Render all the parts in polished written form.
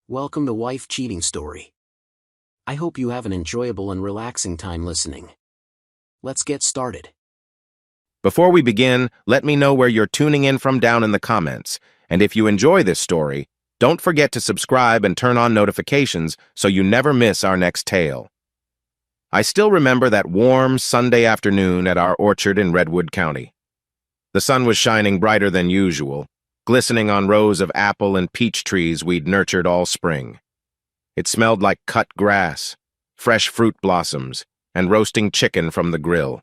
Welcome to Wife Cheating Story. I hope you have an enjoyable and relaxing time listening. Let's get started. Before we begin, let me know where you're tuning in from down in the comments. And if you enjoy this story, don't forget to subscribe and turn on notifications so you never miss our next tale. I still remember that warm Sunday afternoon at our orchard in Redwood County. The sun was shining brighter than usual, glistening on rows of apple and peach trees we'd nurtured all spring. It smelled like cut grass, fresh fruit blossoms, and roasting chicken from the grill.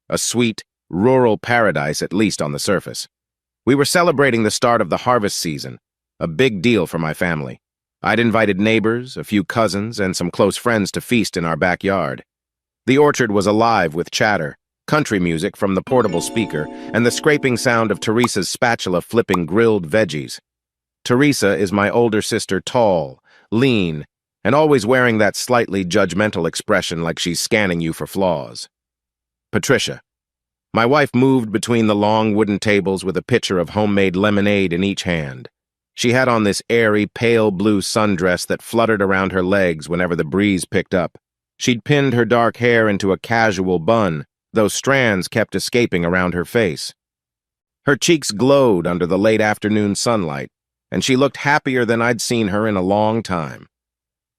A sweet, rural paradise, at least on the surface. We were celebrating the start of the harvest season, a big deal for my family. I'd invited neighbors, a few cousins, and some close friends to feast in our backyard. The orchard was alive with chatter, country music from the portable speaker, and the scraping sound of Teresa's spatula flipping grilled veggies. Teresa is my older sister, tall, lean, and always wearing that slightly judgmental expression like she's scanning you for flaws. Patricia. My wife moved between the long wooden tables with a pitcher of homemade lemonade in each hand. She had on this airy, pale blue sundress that fluttered around her legs whenever the breeze picked up. She'd pinned her dark hair into a casual bun, though strands kept escaping around her face. Her cheeks glowed under the late afternoon sunlight, and she looked happier than I'd seen her in a long time.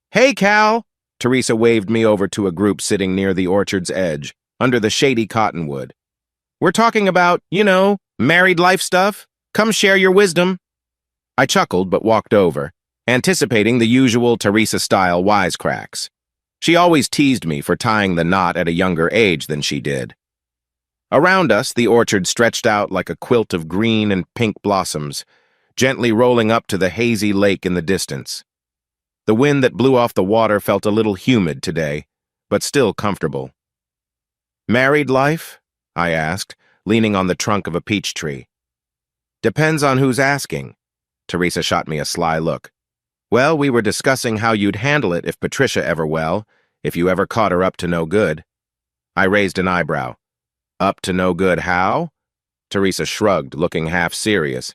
"Hey, Cal!" Teresa waved me over to a group sitting near the orchard's edge, under the shady cottonwood. "We're talking about, married life stuff. Come share your wisdom." I chuckled but walked over, anticipating the usual Teresa-style wisecracks. She always teased me for tying the knot at a younger age than she did. Around us, the orchard stretched out like a quilt of green and pink blossoms, gently rolling up to the hazy lake in the distance. The wind that blew off the water felt a little humid today, but still comfortable. "Married life?" I asked, leaning on the trunk of a peach tree. "Depends on who's asking." Teresa shot me a sly look. "Well, we were discussing how you'd handle it if Patricia if you ever caught her up to no good." I raised an eyebrow. "Up to no good how?" Teresa shrugged, looking half serious.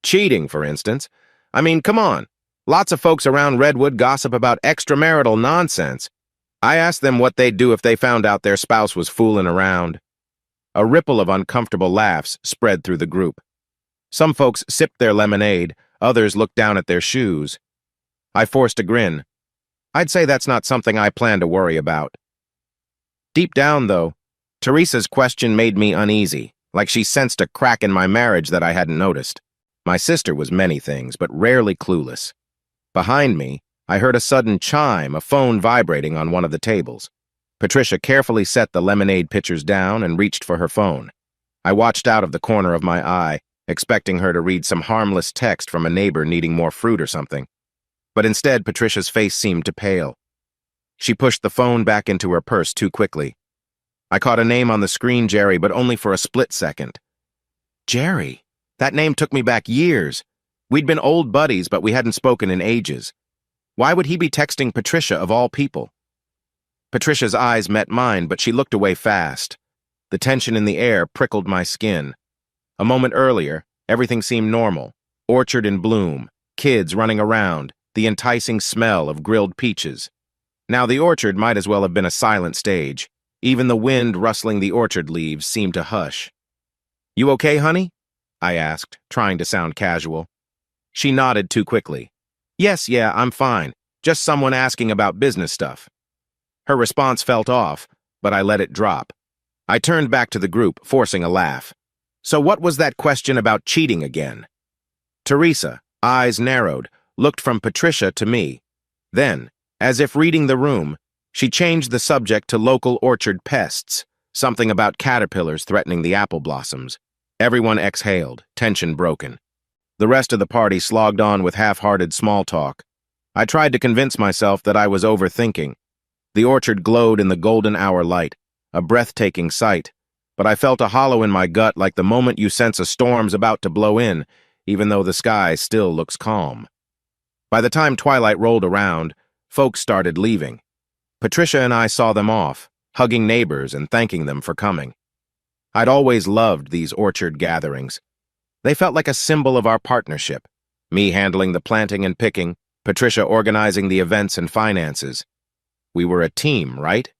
"Cheating, for instance. I mean, come on. Lots of folks around Redwood gossip about extramarital nonsense. I asked them what they'd do if they found out their spouse was fooling around." A ripple of uncomfortable laughs spread through the group. Some folks sipped their lemonade, others looked down at their shoes. I forced a grin. I'd say that's not something I plan to worry about. Deep down, though, Teresa's question made me uneasy, like she sensed a crack in my marriage that I hadn't noticed. My sister was many things, but rarely clueless. Behind me, I heard a sudden chime, a phone vibrating on one of the tables. Patricia carefully set the lemonade pitchers down and reached for her phone. I watched out of the corner of my eye, expecting her to read some harmless text from a neighbor needing more fruit or something. But instead, Patricia's face seemed to pale. She pushed the phone back into her purse too quickly. I caught a name on the screen, Jerry, but only for a split second. Jerry? That name took me back years. We'd been old buddies, but we hadn't spoken in ages. Why would he be texting Patricia of all people? Patricia's eyes met mine, but she looked away fast. The tension in the air prickled my skin. A moment earlier, everything seemed normal. Orchard in bloom, kids running around, the enticing smell of grilled peaches. Now the orchard might as well have been a silent stage. Even the wind rustling the orchard leaves seemed to hush. "You okay, honey?" I asked, trying to sound casual. She nodded too quickly. "Yes, yeah, I'm fine. Just someone asking about business stuff." Her response felt off, but I let it drop. I turned back to the group, forcing a laugh. "So what was that question about cheating again?" Teresa, eyes narrowed, looked from Patricia to me. Then, as if reading the room, she changed the subject to local orchard pests, something about caterpillars threatening the apple blossoms. Everyone exhaled, tension broken. The rest of the party slogged on with half-hearted small talk. I tried to convince myself that I was overthinking. The orchard glowed in the golden hour light, a breathtaking sight, but I felt a hollow in my gut like the moment you sense a storm's about to blow in, even though the sky still looks calm. By the time twilight rolled around, folks started leaving. Patricia and I saw them off, hugging neighbors and thanking them for coming. I'd always loved these orchard gatherings. They felt like a symbol of our partnership, me handling the planting and picking, Patricia organizing the events and finances. We were a team, right?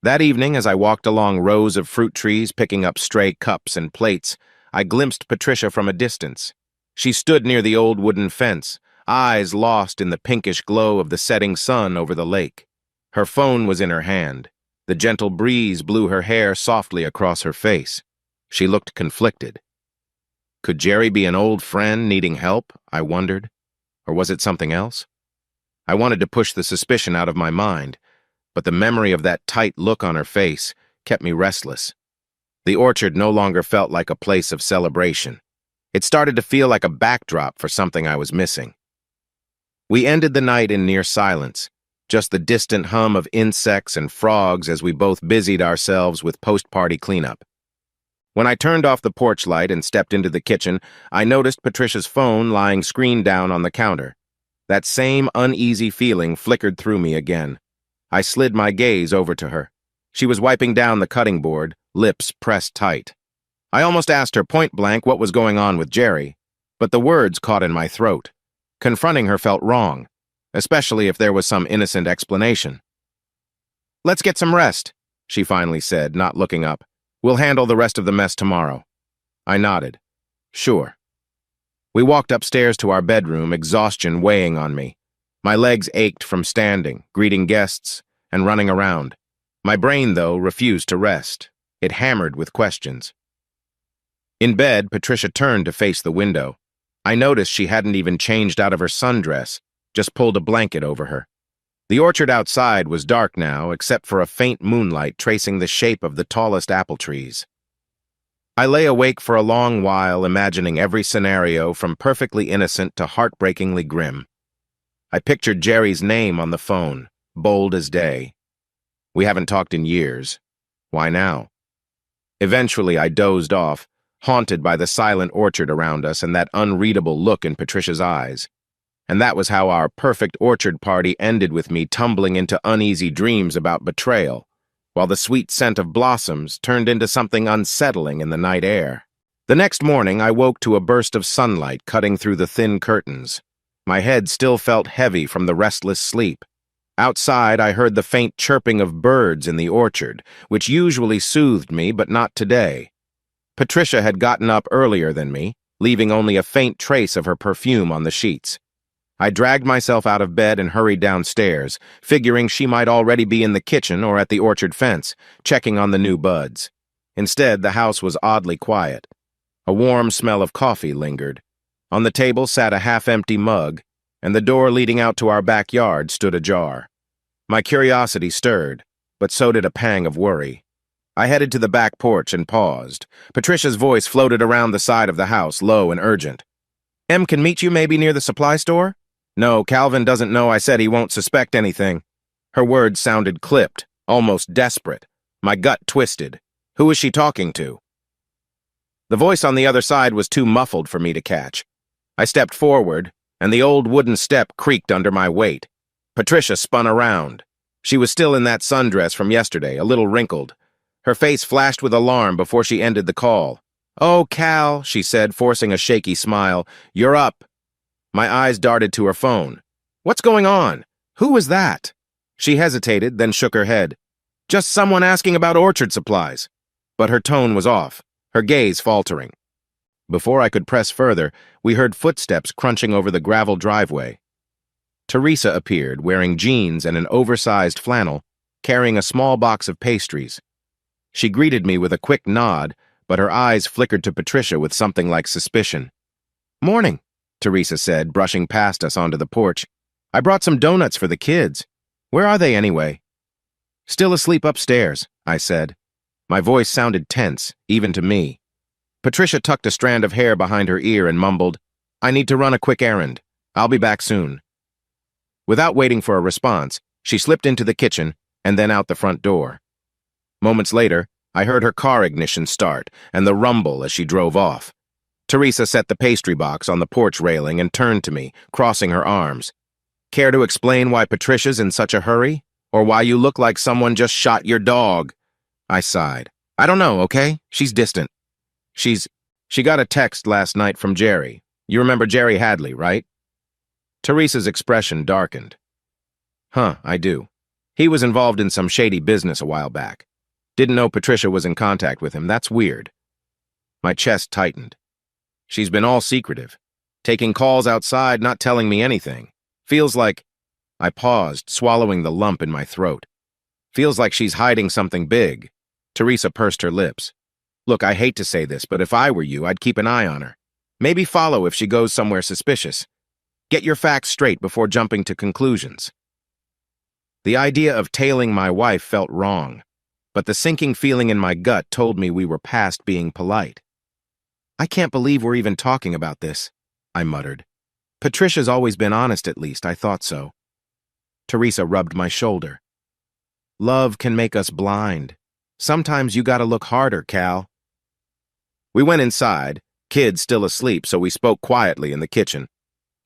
That evening, as I walked along rows of fruit trees picking up stray cups and plates, I glimpsed Patricia from a distance. She stood near the old wooden fence, eyes lost in the pinkish glow of the setting sun over the lake. Her phone was in her hand. The gentle breeze blew her hair softly across her face. She looked conflicted. Could Jerry be an old friend needing help, I wondered? Or was it something else? I wanted to push the suspicion out of my mind, but the memory of that tight look on her face kept me restless. The orchard no longer felt like a place of celebration. It started to feel like a backdrop for something I was missing. We ended the night in near silence, just the distant hum of insects and frogs as we both busied ourselves with post-party cleanup. When I turned off the porch light and stepped into the kitchen, I noticed Patricia's phone lying screen down on the counter. That same uneasy feeling flickered through me again. I slid my gaze over to her. She was wiping down the cutting board, lips pressed tight. I almost asked her point-blank what was going on with Jerry, but the words caught in my throat. Confronting her felt wrong, especially if there was some innocent explanation. "Let's get some rest," she finally said, not looking up. "We'll handle the rest of the mess tomorrow." I nodded. "Sure." We walked upstairs to our bedroom, exhaustion weighing on me. My legs ached from standing, greeting guests, and running around. My brain, though, refused to rest. It hammered with questions. In bed, Patricia turned to face the window. I noticed she hadn't even changed out of her sundress, just pulled a blanket over her. The orchard outside was dark now, except for a faint moonlight tracing the shape of the tallest apple trees. I lay awake for a long while, imagining every scenario from perfectly innocent to heartbreakingly grim. I pictured Jerry's name on the phone, bold as day. We haven't talked in years. Why now? Eventually, I dozed off, haunted by the silent orchard around us and that unreadable look in Patricia's eyes. And that was how our perfect orchard party ended, with me tumbling into uneasy dreams about betrayal, while the sweet scent of blossoms turned into something unsettling in the night air. The next morning, I woke to a burst of sunlight cutting through the thin curtains. My head still felt heavy from the restless sleep. Outside, I heard the faint chirping of birds in the orchard, which usually soothed me, but not today. Patricia had gotten up earlier than me, leaving only a faint trace of her perfume on the sheets. I dragged myself out of bed and hurried downstairs, figuring she might already be in the kitchen or at the orchard fence, checking on the new buds. Instead, the house was oddly quiet. A warm smell of coffee lingered. On the table sat a half-empty mug, and the door leading out to our backyard stood ajar. My curiosity stirred, but so did a pang of worry. I headed to the back porch and paused. Patricia's voice floated around the side of the house, low and urgent. "Em can meet you maybe near the supply store?" "No, Calvin doesn't know I said he won't suspect anything." Her words sounded clipped, almost desperate. My gut twisted. Who was she talking to? The voice on the other side was too muffled for me to catch. I stepped forward, and the old wooden step creaked under my weight. Patricia spun around. She was still in that sundress from yesterday, a little wrinkled. Her face flashed with alarm before she ended the call. "Oh, Cal," she said, forcing a shaky smile. "You're up." My eyes darted to her phone. "What's going on? Who was that?" She hesitated, then shook her head. "Just someone asking about orchard supplies." But her tone was off, her gaze faltering. Before I could press further, we heard footsteps crunching over the gravel driveway. Teresa appeared, wearing jeans and an oversized flannel, carrying a small box of pastries. She greeted me with a quick nod, but her eyes flickered to Patricia with something like suspicion. "Morning," Teresa said, brushing past us onto the porch. "I brought some donuts for the kids. Where are they anyway?" "Still asleep upstairs," I said. My voice sounded tense, even to me. Patricia tucked a strand of hair behind her ear and mumbled, "I need to run a quick errand. I'll be back soon." Without waiting for a response, she slipped into the kitchen and then out the front door. Moments later, I heard her car ignition start and the rumble as she drove off. Teresa set the pastry box on the porch railing and turned to me, crossing her arms. "Care to explain why Patricia's in such a hurry? Or why you look like someone just shot your dog?" I sighed. "I don't know, okay? She's distant. She got a text last night from Jerry. You remember Jerry Hadley, right?" Teresa's expression darkened. Huh, I do. He was involved in some shady business a while back. Didn't know Patricia was in contact with him. That's weird. My chest tightened. She's been all secretive. Taking calls outside, not telling me anything. Feels like... I paused, swallowing the lump in my throat. Feels like she's hiding something big. Teresa pursed her lips. Look, I hate to say this, but if I were you, I'd keep an eye on her. Maybe follow if she goes somewhere suspicious. Get your facts straight before jumping to conclusions. The idea of tailing my wife felt wrong, but the sinking feeling in my gut told me we were past being polite. I can't believe we're even talking about this, I muttered. Patricia's always been honest, at least. I thought so. Teresa rubbed my shoulder. Love can make us blind. Sometimes you gotta look harder, Cal. We went inside, kids still asleep, so we spoke quietly in the kitchen.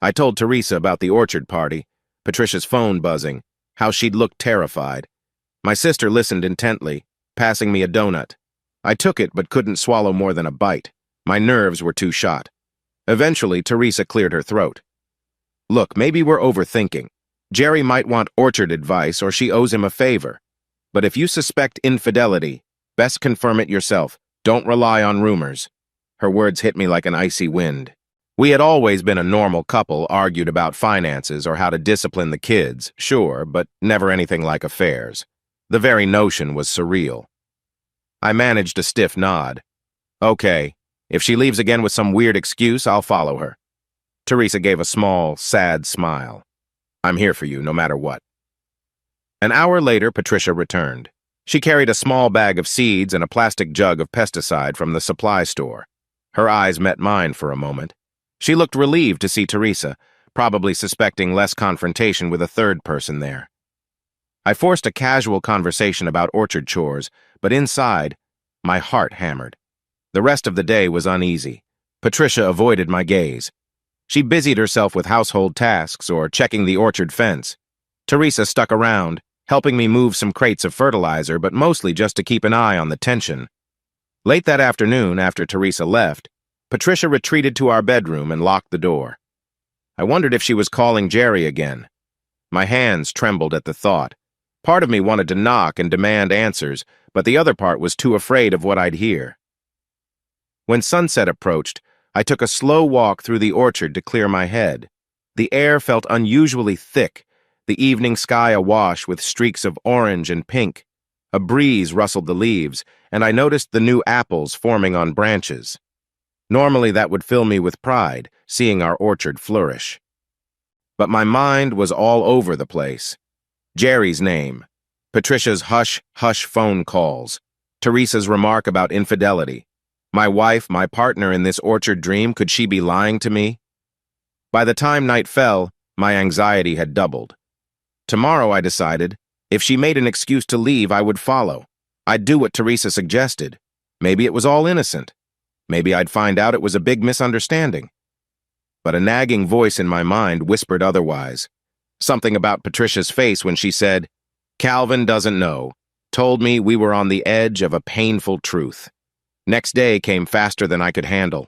I told Teresa about the orchard party, Patricia's phone buzzing, how she'd looked terrified. My sister listened intently, passing me a donut. I took it but couldn't swallow more than a bite. My nerves were too shot. Eventually, Teresa cleared her throat. Look, maybe we're overthinking. Jerry might want orchard advice or she owes him a favor. But if you suspect infidelity, best confirm it yourself. Don't rely on rumors. Her words hit me like an icy wind. We had always been a normal couple, argued about finances or how to discipline the kids, sure, but never anything like affairs. The very notion was surreal. I managed a stiff nod. Okay, if she leaves again with some weird excuse, I'll follow her. Teresa gave a small, sad smile. I'm here for you, no matter what. An hour later, Patricia returned. She carried a small bag of seeds and a plastic jug of pesticide from the supply store. Her eyes met mine for a moment. She looked relieved to see Teresa, probably suspecting less confrontation with a third person there. I forced a casual conversation about orchard chores, but inside, my heart hammered. The rest of the day was uneasy. Patricia avoided my gaze. She busied herself with household tasks or checking the orchard fence. Teresa stuck around, helping me move some crates of fertilizer, but mostly just to keep an eye on the tension. Late that afternoon, after Teresa left, Patricia retreated to our bedroom and locked the door. I wondered if she was calling Jerry again. My hands trembled at the thought. Part of me wanted to knock and demand answers, but the other part was too afraid of what I'd hear. When sunset approached, I took a slow walk through the orchard to clear my head. The air felt unusually thick, the evening sky awash with streaks of orange and pink. A breeze rustled the leaves, and I noticed the new apples forming on branches. Normally that would fill me with pride, seeing our orchard flourish. But my mind was all over the place. Jerry's name, Patricia's hush-hush phone calls, Teresa's remark about infidelity. My wife, my partner in this orchard dream, could she be lying to me? By the time night fell, my anxiety had doubled. Tomorrow, I decided, if she made an excuse to leave, I would follow. I'd do what Teresa suggested. Maybe it was all innocent. Maybe I'd find out it was a big misunderstanding. But a nagging voice in my mind whispered otherwise. Something about Patricia's face when she said, Calvin doesn't know, told me we were on the edge of a painful truth. Next day came faster than I could handle.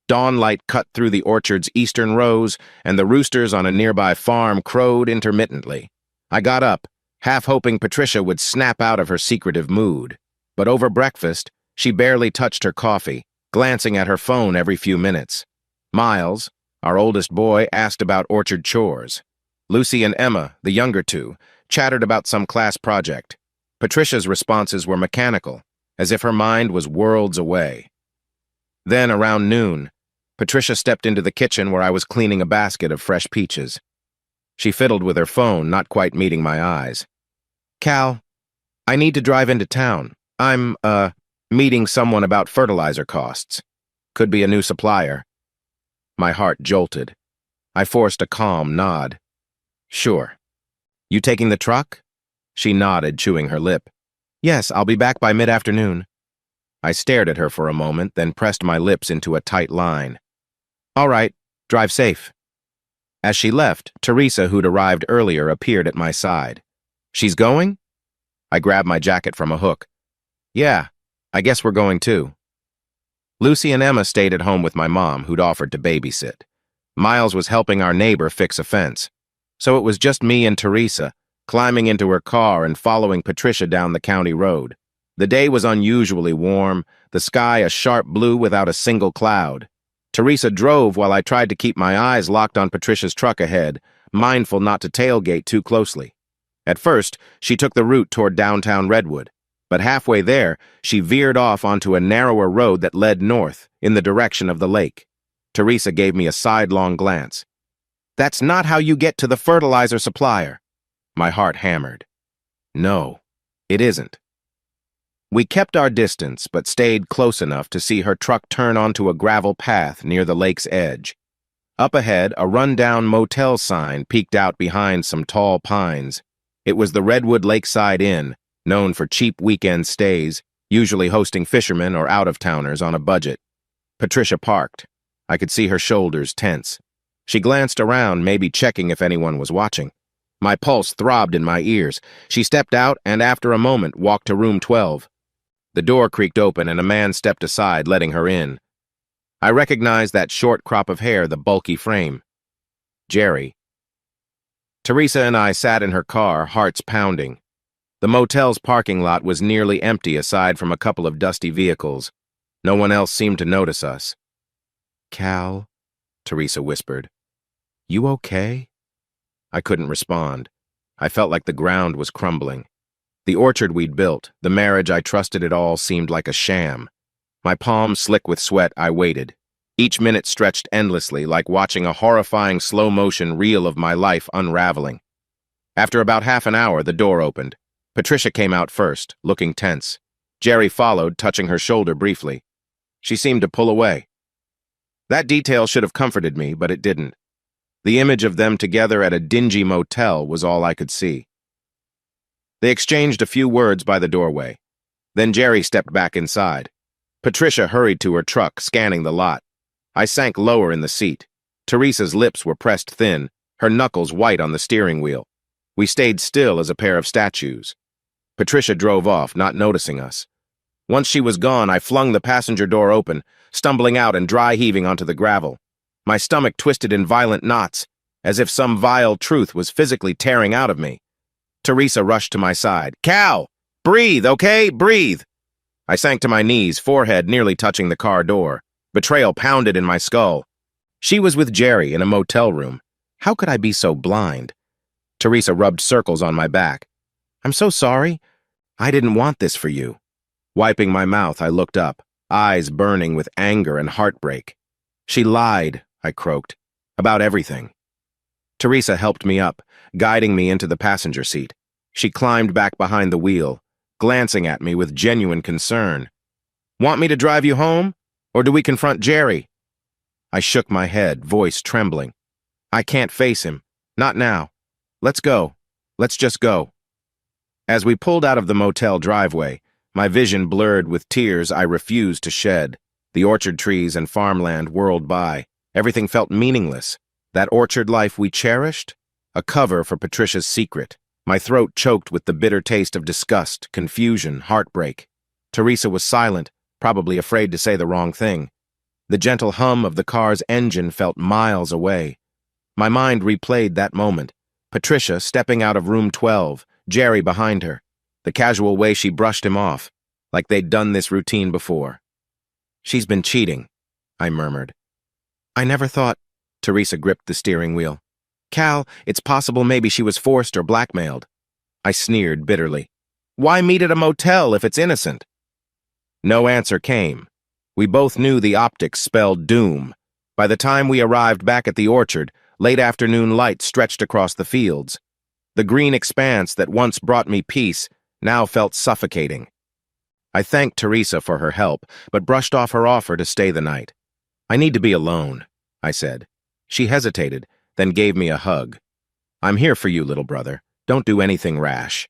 Dawnlight cut through the orchard's eastern rows, and the roosters on a nearby farm crowed intermittently. I got up, half hoping Patricia would snap out of her secretive mood. But over breakfast, she barely touched her coffee, glancing at her phone every few minutes. Miles, our oldest boy, asked about orchard chores. Lucy and Emma, the younger two, chattered about some class project. Patricia's responses were mechanical, as if her mind was worlds away. Then, around noon, Patricia stepped into the kitchen where I was cleaning a basket of fresh peaches. She fiddled with her phone, not quite meeting my eyes. Cal, I need to drive into town. I'm, meeting someone about fertilizer costs. Could be a new supplier. My heart jolted. I forced a calm nod. Sure. You taking the truck? She nodded, chewing her lip. Yes, I'll be back by mid-afternoon. I stared at her for a moment, then pressed my lips into a tight line. All right, drive safe. As she left, Teresa, who'd arrived earlier, appeared at my side. She's going? I grabbed my jacket from a hook. Yeah, I guess we're going too. Lucy and Emma stayed at home with my mom, who'd offered to babysit. Miles was helping our neighbor fix a fence. So it was just me and Teresa, climbing into her car and following Patricia down the county road. The day was unusually warm, the sky a sharp blue without a single cloud. Teresa drove while I tried to keep my eyes locked on Patricia's truck ahead, mindful not to tailgate too closely. At first, she took the route toward downtown Redwood, but halfway there, she veered off onto a narrower road that led north, in the direction of the lake. Teresa gave me a sidelong glance. "That's not how you get to the fertilizer supplier." My heart hammered. No, it isn't. We kept our distance, but stayed close enough to see her truck turn onto a gravel path near the lake's edge. Up ahead, a run-down motel sign peeked out behind some tall pines. It was the Redwood Lakeside Inn, known for cheap weekend stays, usually hosting fishermen or out-of-towners on a budget. Patricia parked. I could see her shoulders tense. She glanced around, maybe checking if anyone was watching. My pulse throbbed in my ears. She stepped out and, after a moment, walked to room 12. The door creaked open and a man stepped aside, letting her in. I recognized that short crop of hair, the bulky frame. Jerry. Teresa and I sat in her car, hearts pounding. The motel's parking lot was nearly empty aside from a couple of dusty vehicles. No one else seemed to notice us. "Cal," Teresa whispered. "You okay?" I couldn't respond. I felt like the ground was crumbling. The orchard we'd built, the marriage I trusted it all, seemed like a sham. My palms slick with sweat, I waited. Each minute stretched endlessly, like watching a horrifying slow-motion reel of my life unraveling. After about half an hour, the door opened. Patricia came out first, looking tense. Jerry followed, touching her shoulder briefly. She seemed to pull away. That detail should have comforted me, but it didn't. The image of them together at a dingy motel was all I could see. They exchanged a few words by the doorway. Then Jerry stepped back inside. Patricia hurried to her truck, scanning the lot. I sank lower in the seat. Teresa's lips were pressed thin, her knuckles white on the steering wheel. We stayed still as a pair of statues. Patricia drove off, not noticing us. Once she was gone, I flung the passenger door open, stumbling out and dry-heaving onto the gravel. My stomach twisted in violent knots, as if some vile truth was physically tearing out of me. Teresa rushed to my side. "Cal! Breathe, okay? Breathe!" I sank to my knees, forehead nearly touching the car door. Betrayal pounded in my skull. She was with Jerry in a motel room. How could I be so blind? Teresa rubbed circles on my back. "I'm so sorry. I didn't want this for you." Wiping my mouth, I looked up, eyes burning with anger and heartbreak. "She lied," I croaked, "about everything." Teresa helped me up, guiding me into the passenger seat. She climbed back behind the wheel, glancing at me with genuine concern. "Want me to drive you home? Or do we confront Jerry?" I shook my head, voice trembling. "I can't face him. Not now. Let's go. Let's just go." As we pulled out of the motel driveway, my vision blurred with tears I refused to shed. The orchard trees and farmland whirled by. Everything felt meaningless. That orchard life we cherished? A cover for Patricia's secret. My throat choked with the bitter taste of disgust, confusion, heartbreak. Teresa was silent, probably afraid to say the wrong thing. The gentle hum of the car's engine felt miles away. My mind replayed that moment. Patricia stepping out of room 12, Jerry behind her. The casual way she brushed him off, like they'd done this routine before. "She's been cheating," I murmured. "I never thought—" Teresa gripped the steering wheel. "Cal, it's possible maybe she was forced or blackmailed." I sneered bitterly. "Why meet at a motel if it's innocent?" No answer came. We both knew the optics spelled doom. By the time we arrived back at the orchard, late afternoon light stretched across the fields. The green expanse that once brought me peace now felt suffocating. I thanked Teresa for her help, but brushed off her offer to stay the night. "I need to be alone," I said. She hesitated, then gave me a hug. "I'm here for you, little brother. Don't do anything rash."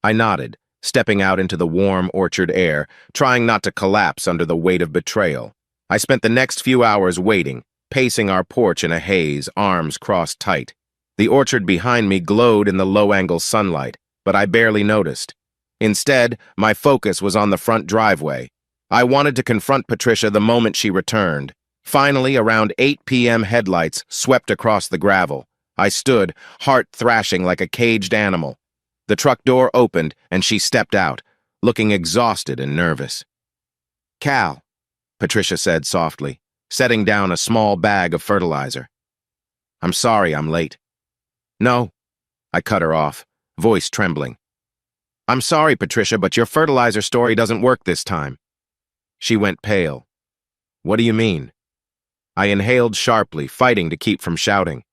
I nodded, stepping out into the warm orchard air, trying not to collapse under the weight of betrayal. I spent the next few hours waiting, pacing our porch in a haze, arms crossed tight. The orchard behind me glowed in the low-angle sunlight, but I barely noticed. Instead, my focus was on the front driveway. I wanted to confront Patricia the moment she returned. Finally, around 8 p.m. headlights swept across the gravel. I stood, heart thrashing like a caged animal. The truck door opened, and she stepped out, looking exhausted and nervous. "Cal," Patricia said softly, setting down a small bag of fertilizer. "I'm sorry I'm late." "No," I cut her off, voice trembling. "I'm sorry, Patricia, but your fertilizer story doesn't work this time." She went pale. "What do you mean?" I inhaled sharply, fighting to keep from shouting.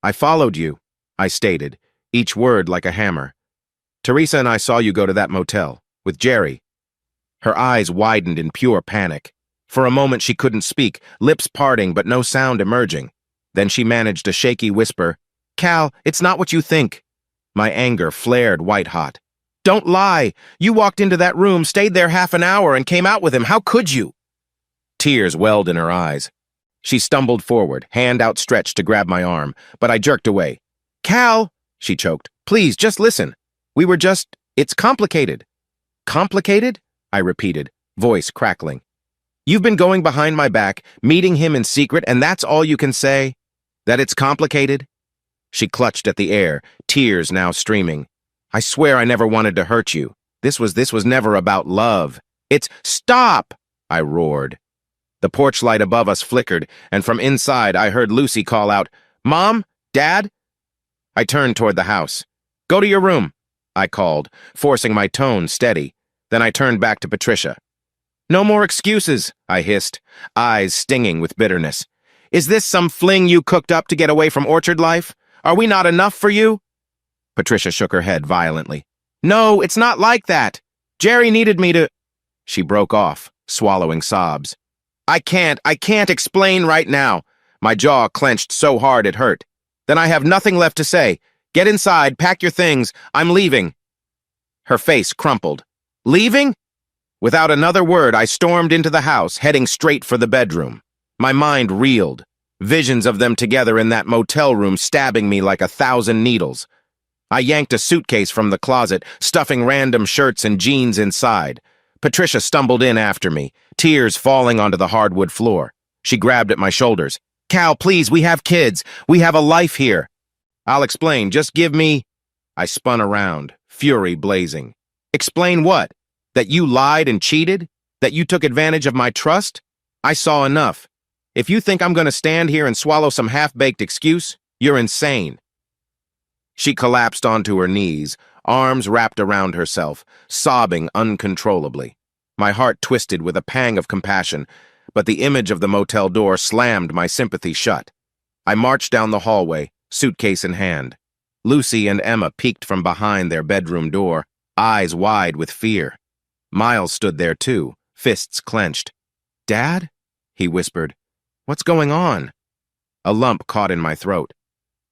"I followed you," I stated, each word like a hammer. "Teresa and I saw you go to that motel, with Jerry." Her eyes widened in pure panic. For a moment she couldn't speak, lips parting but no sound emerging. Then she managed a shaky whisper, "Cal, it's not what you think." My anger flared white-hot. "Don't lie! You walked into that room, stayed there half an hour, and came out with him. How could you?" Tears welled in her eyes. She stumbled forward, hand outstretched to grab my arm, but I jerked away. "Cal," she choked, "please, just listen. It's complicated." "Complicated?" I repeated, voice crackling. "You've been going behind my back, meeting him in secret, and that's all you can say? That it's complicated?" She clutched at the air, tears now streaming. "I swear I never wanted to hurt you. This was never about love. It's—" "Stop!" I roared. The porch light above us flickered, and from inside I heard Lucy call out, "Mom? Dad?" I turned toward the house. "Go to your room," I called, forcing my tone steady. Then I turned back to Patricia. "No more excuses," I hissed, eyes stinging with bitterness. "Is this some fling you cooked up to get away from orchard life? Are we not enough for you?" Patricia shook her head violently. "No, it's not like that. Jerry needed me to—" She broke off, swallowing sobs. I can't explain right now." My jaw clenched so hard it hurt. "Then I have nothing left to say. Get inside, pack your things. I'm leaving." Her face crumpled. "Leaving?" Without another word, I stormed into the house, heading straight for the bedroom. My mind reeled. Visions of them together in that motel room stabbing me like 1,000 needles. I yanked a suitcase from the closet, stuffing random shirts and jeans inside. Patricia stumbled in after me, tears falling onto the hardwood floor. She grabbed at my shoulders. "Cal, please, we have kids. We have a life here." "I'll explain. Just give me—" I spun around, fury blazing. "Explain what? That you lied and cheated? That you took advantage of my trust? I saw enough. If you think I'm going to stand here and swallow some half-baked excuse, you're insane." She collapsed onto her knees, arms wrapped around herself, sobbing uncontrollably. My heart twisted with a pang of compassion, but the image of the motel door slammed my sympathy shut. I marched down the hallway, suitcase in hand. Lucy and Emma peeked from behind their bedroom door, eyes wide with fear. Miles stood there too, fists clenched. "Dad?" he whispered. "What's going on?" A lump caught in my throat.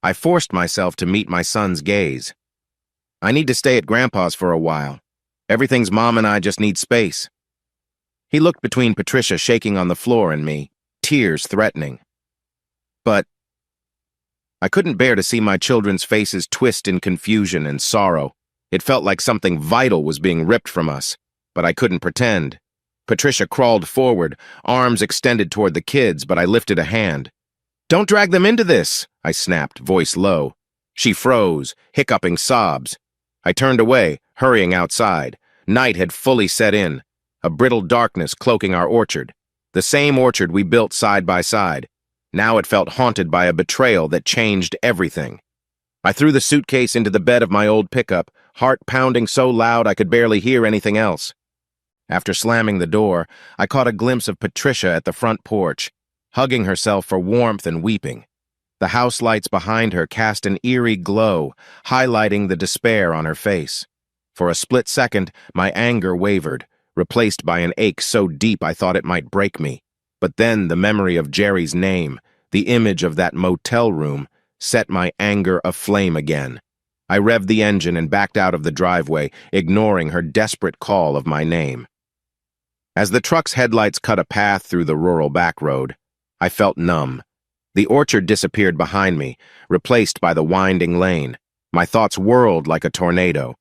I forced myself to meet my son's gaze. "I need to stay at Grandpa's for a while. Everything's Mom and I just need space." He looked between Patricia shaking on the floor and me, tears threatening. But I couldn't bear to see my children's faces twist in confusion and sorrow. It felt like something vital was being ripped from us, but I couldn't pretend. Patricia crawled forward, arms extended toward the kids, but I lifted a hand. "Don't drag them into this," I snapped, voice low. She froze, hiccuping sobs. I turned away, hurrying outside. Night had fully set in, a brittle darkness cloaking our orchard. The same orchard we built side by side. Now it felt haunted by a betrayal that changed everything. I threw the suitcase into the bed of my old pickup, heart pounding so loud I could barely hear anything else. After slamming the door, I caught a glimpse of Patricia at the front porch, hugging herself for warmth and weeping. The house lights behind her cast an eerie glow, highlighting the despair on her face. For a split second, my anger wavered, replaced by an ache so deep I thought it might break me. But then the memory of Jerry's name, the image of that motel room, set my anger aflame again. I revved the engine and backed out of the driveway, ignoring her desperate call of my name. As the truck's headlights cut a path through the rural back road, I felt numb. The orchard disappeared behind me, replaced by the winding lane. My thoughts whirled like a tornado.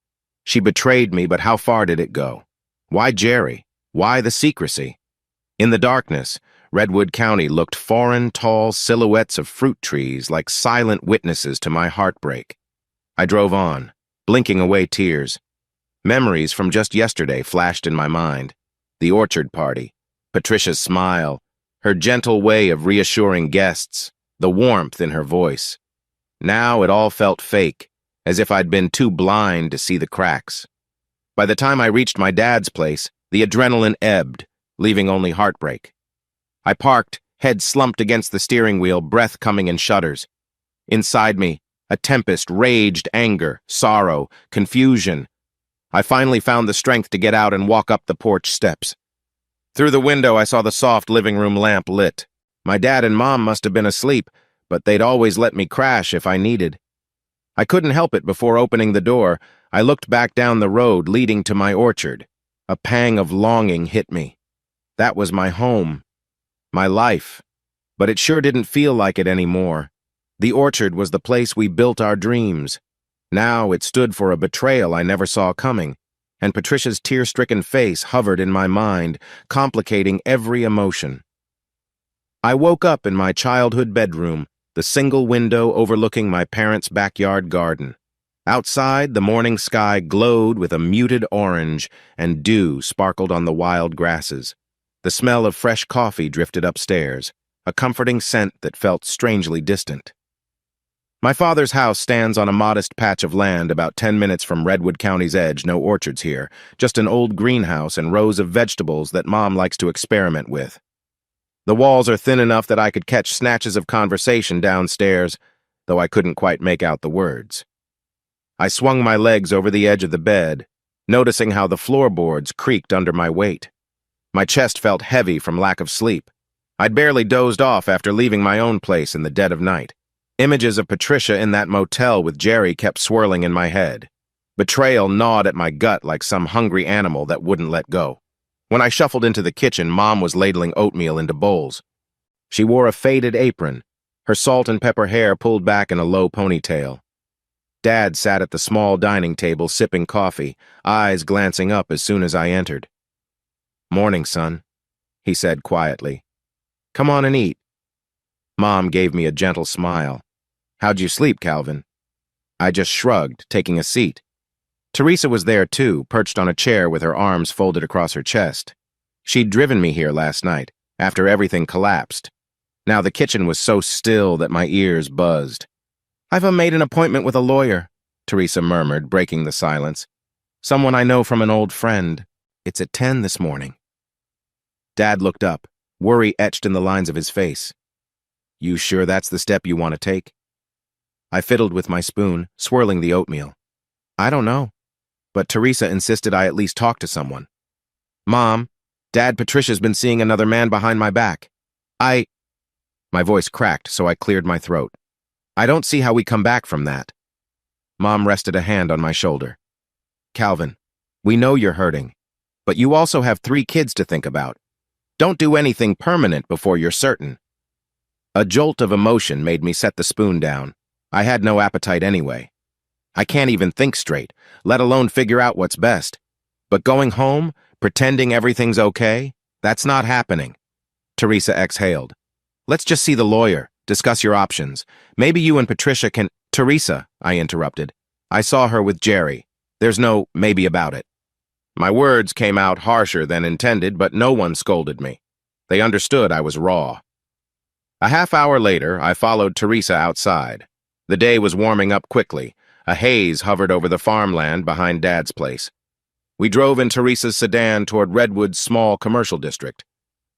She betrayed me, but how far did it go? Why Jerry? Why the secrecy? In the darkness, Redwood County looked foreign, tall silhouettes of fruit trees like silent witnesses to my heartbreak. I drove on, blinking away tears. Memories from just yesterday flashed in my mind. The orchard party, Patricia's smile, her gentle way of reassuring guests, the warmth in her voice. Now it all felt fake, as if I'd been too blind to see the cracks. By the time I reached my dad's place, the adrenaline ebbed, leaving only heartbreak. I parked, head slumped against the steering wheel, breath coming in shudders. Inside me, a tempest raged anger, sorrow, confusion. I finally found the strength to get out and walk up the porch steps. Through the window, I saw the soft living room lamp lit. My dad and mom must have been asleep, but they'd always let me crash if I needed. I couldn't help it before opening the door. I looked back down the road leading to my orchard. A pang of longing hit me. That was my home, my life, but it sure didn't feel like it anymore. The orchard was the place we built our dreams. Now it stood for a betrayal I never saw coming, and Patricia's tear-stricken face hovered in my mind, complicating every emotion. I woke up in my childhood bedroom, the single window overlooking my parents' backyard garden. Outside, the morning sky glowed with a muted orange, and dew sparkled on the wild grasses. The smell of fresh coffee drifted upstairs, a comforting scent that felt strangely distant. My father's house stands on a modest patch of land about 10 minutes from Redwood County's edge. No orchards here, just an old greenhouse and rows of vegetables that Mom likes to experiment with. The walls are thin enough that I could catch snatches of conversation downstairs, though I couldn't quite make out the words. I swung my legs over the edge of the bed, noticing how the floorboards creaked under my weight. My chest felt heavy from lack of sleep. I'd barely dozed off after leaving my own place in the dead of night. Images of Patricia in that motel with Jerry kept swirling in my head. Betrayal gnawed at my gut like some hungry animal that wouldn't let go. When I shuffled into the kitchen, Mom was ladling oatmeal into bowls. She wore a faded apron, her salt and pepper hair pulled back in a low ponytail. Dad sat at the small dining table sipping coffee, eyes glancing up as soon as I entered. "Morning, son," he said quietly. "Come on and eat." Mom gave me a gentle smile. "How'd you sleep, Calvin?" I just shrugged, taking a seat. Teresa was there too, perched on a chair with her arms folded across her chest. She'd driven me here last night, after everything collapsed. Now the kitchen was so still that my ears buzzed. "I've made an appointment with a lawyer," Teresa murmured, breaking the silence. "Someone I know from an old friend. It's at 10 this morning." Dad looked up, worry etched in the lines of his face. "You sure that's the step you want to take?" I fiddled with my spoon, swirling the oatmeal. "I don't know, but Teresa insisted I at least talk to someone. Mom, Dad Patricia's been seeing another man behind my back. My voice cracked, so I cleared my throat. "I don't see how we come back from that." Mom rested a hand on my shoulder. "Calvin, we know you're hurting, but you also have 3 kids to think about. Don't do anything permanent before you're certain." A jolt of emotion made me set the spoon down. I had no appetite anyway. I can't even think straight, let alone figure out what's best. But going home, pretending everything's okay, that's not happening. Teresa exhaled. "Let's just see the lawyer, discuss your options. Maybe you and Patricia can—" "Teresa," I interrupted. "I saw her with Jerry. There's no maybe about it." My words came out harsher than intended, but no one scolded me. They understood I was raw. A half hour later, I followed Teresa outside. The day was warming up quickly. A haze hovered over the farmland behind Dad's place. We drove in Teresa's sedan toward Redwood's small commercial district.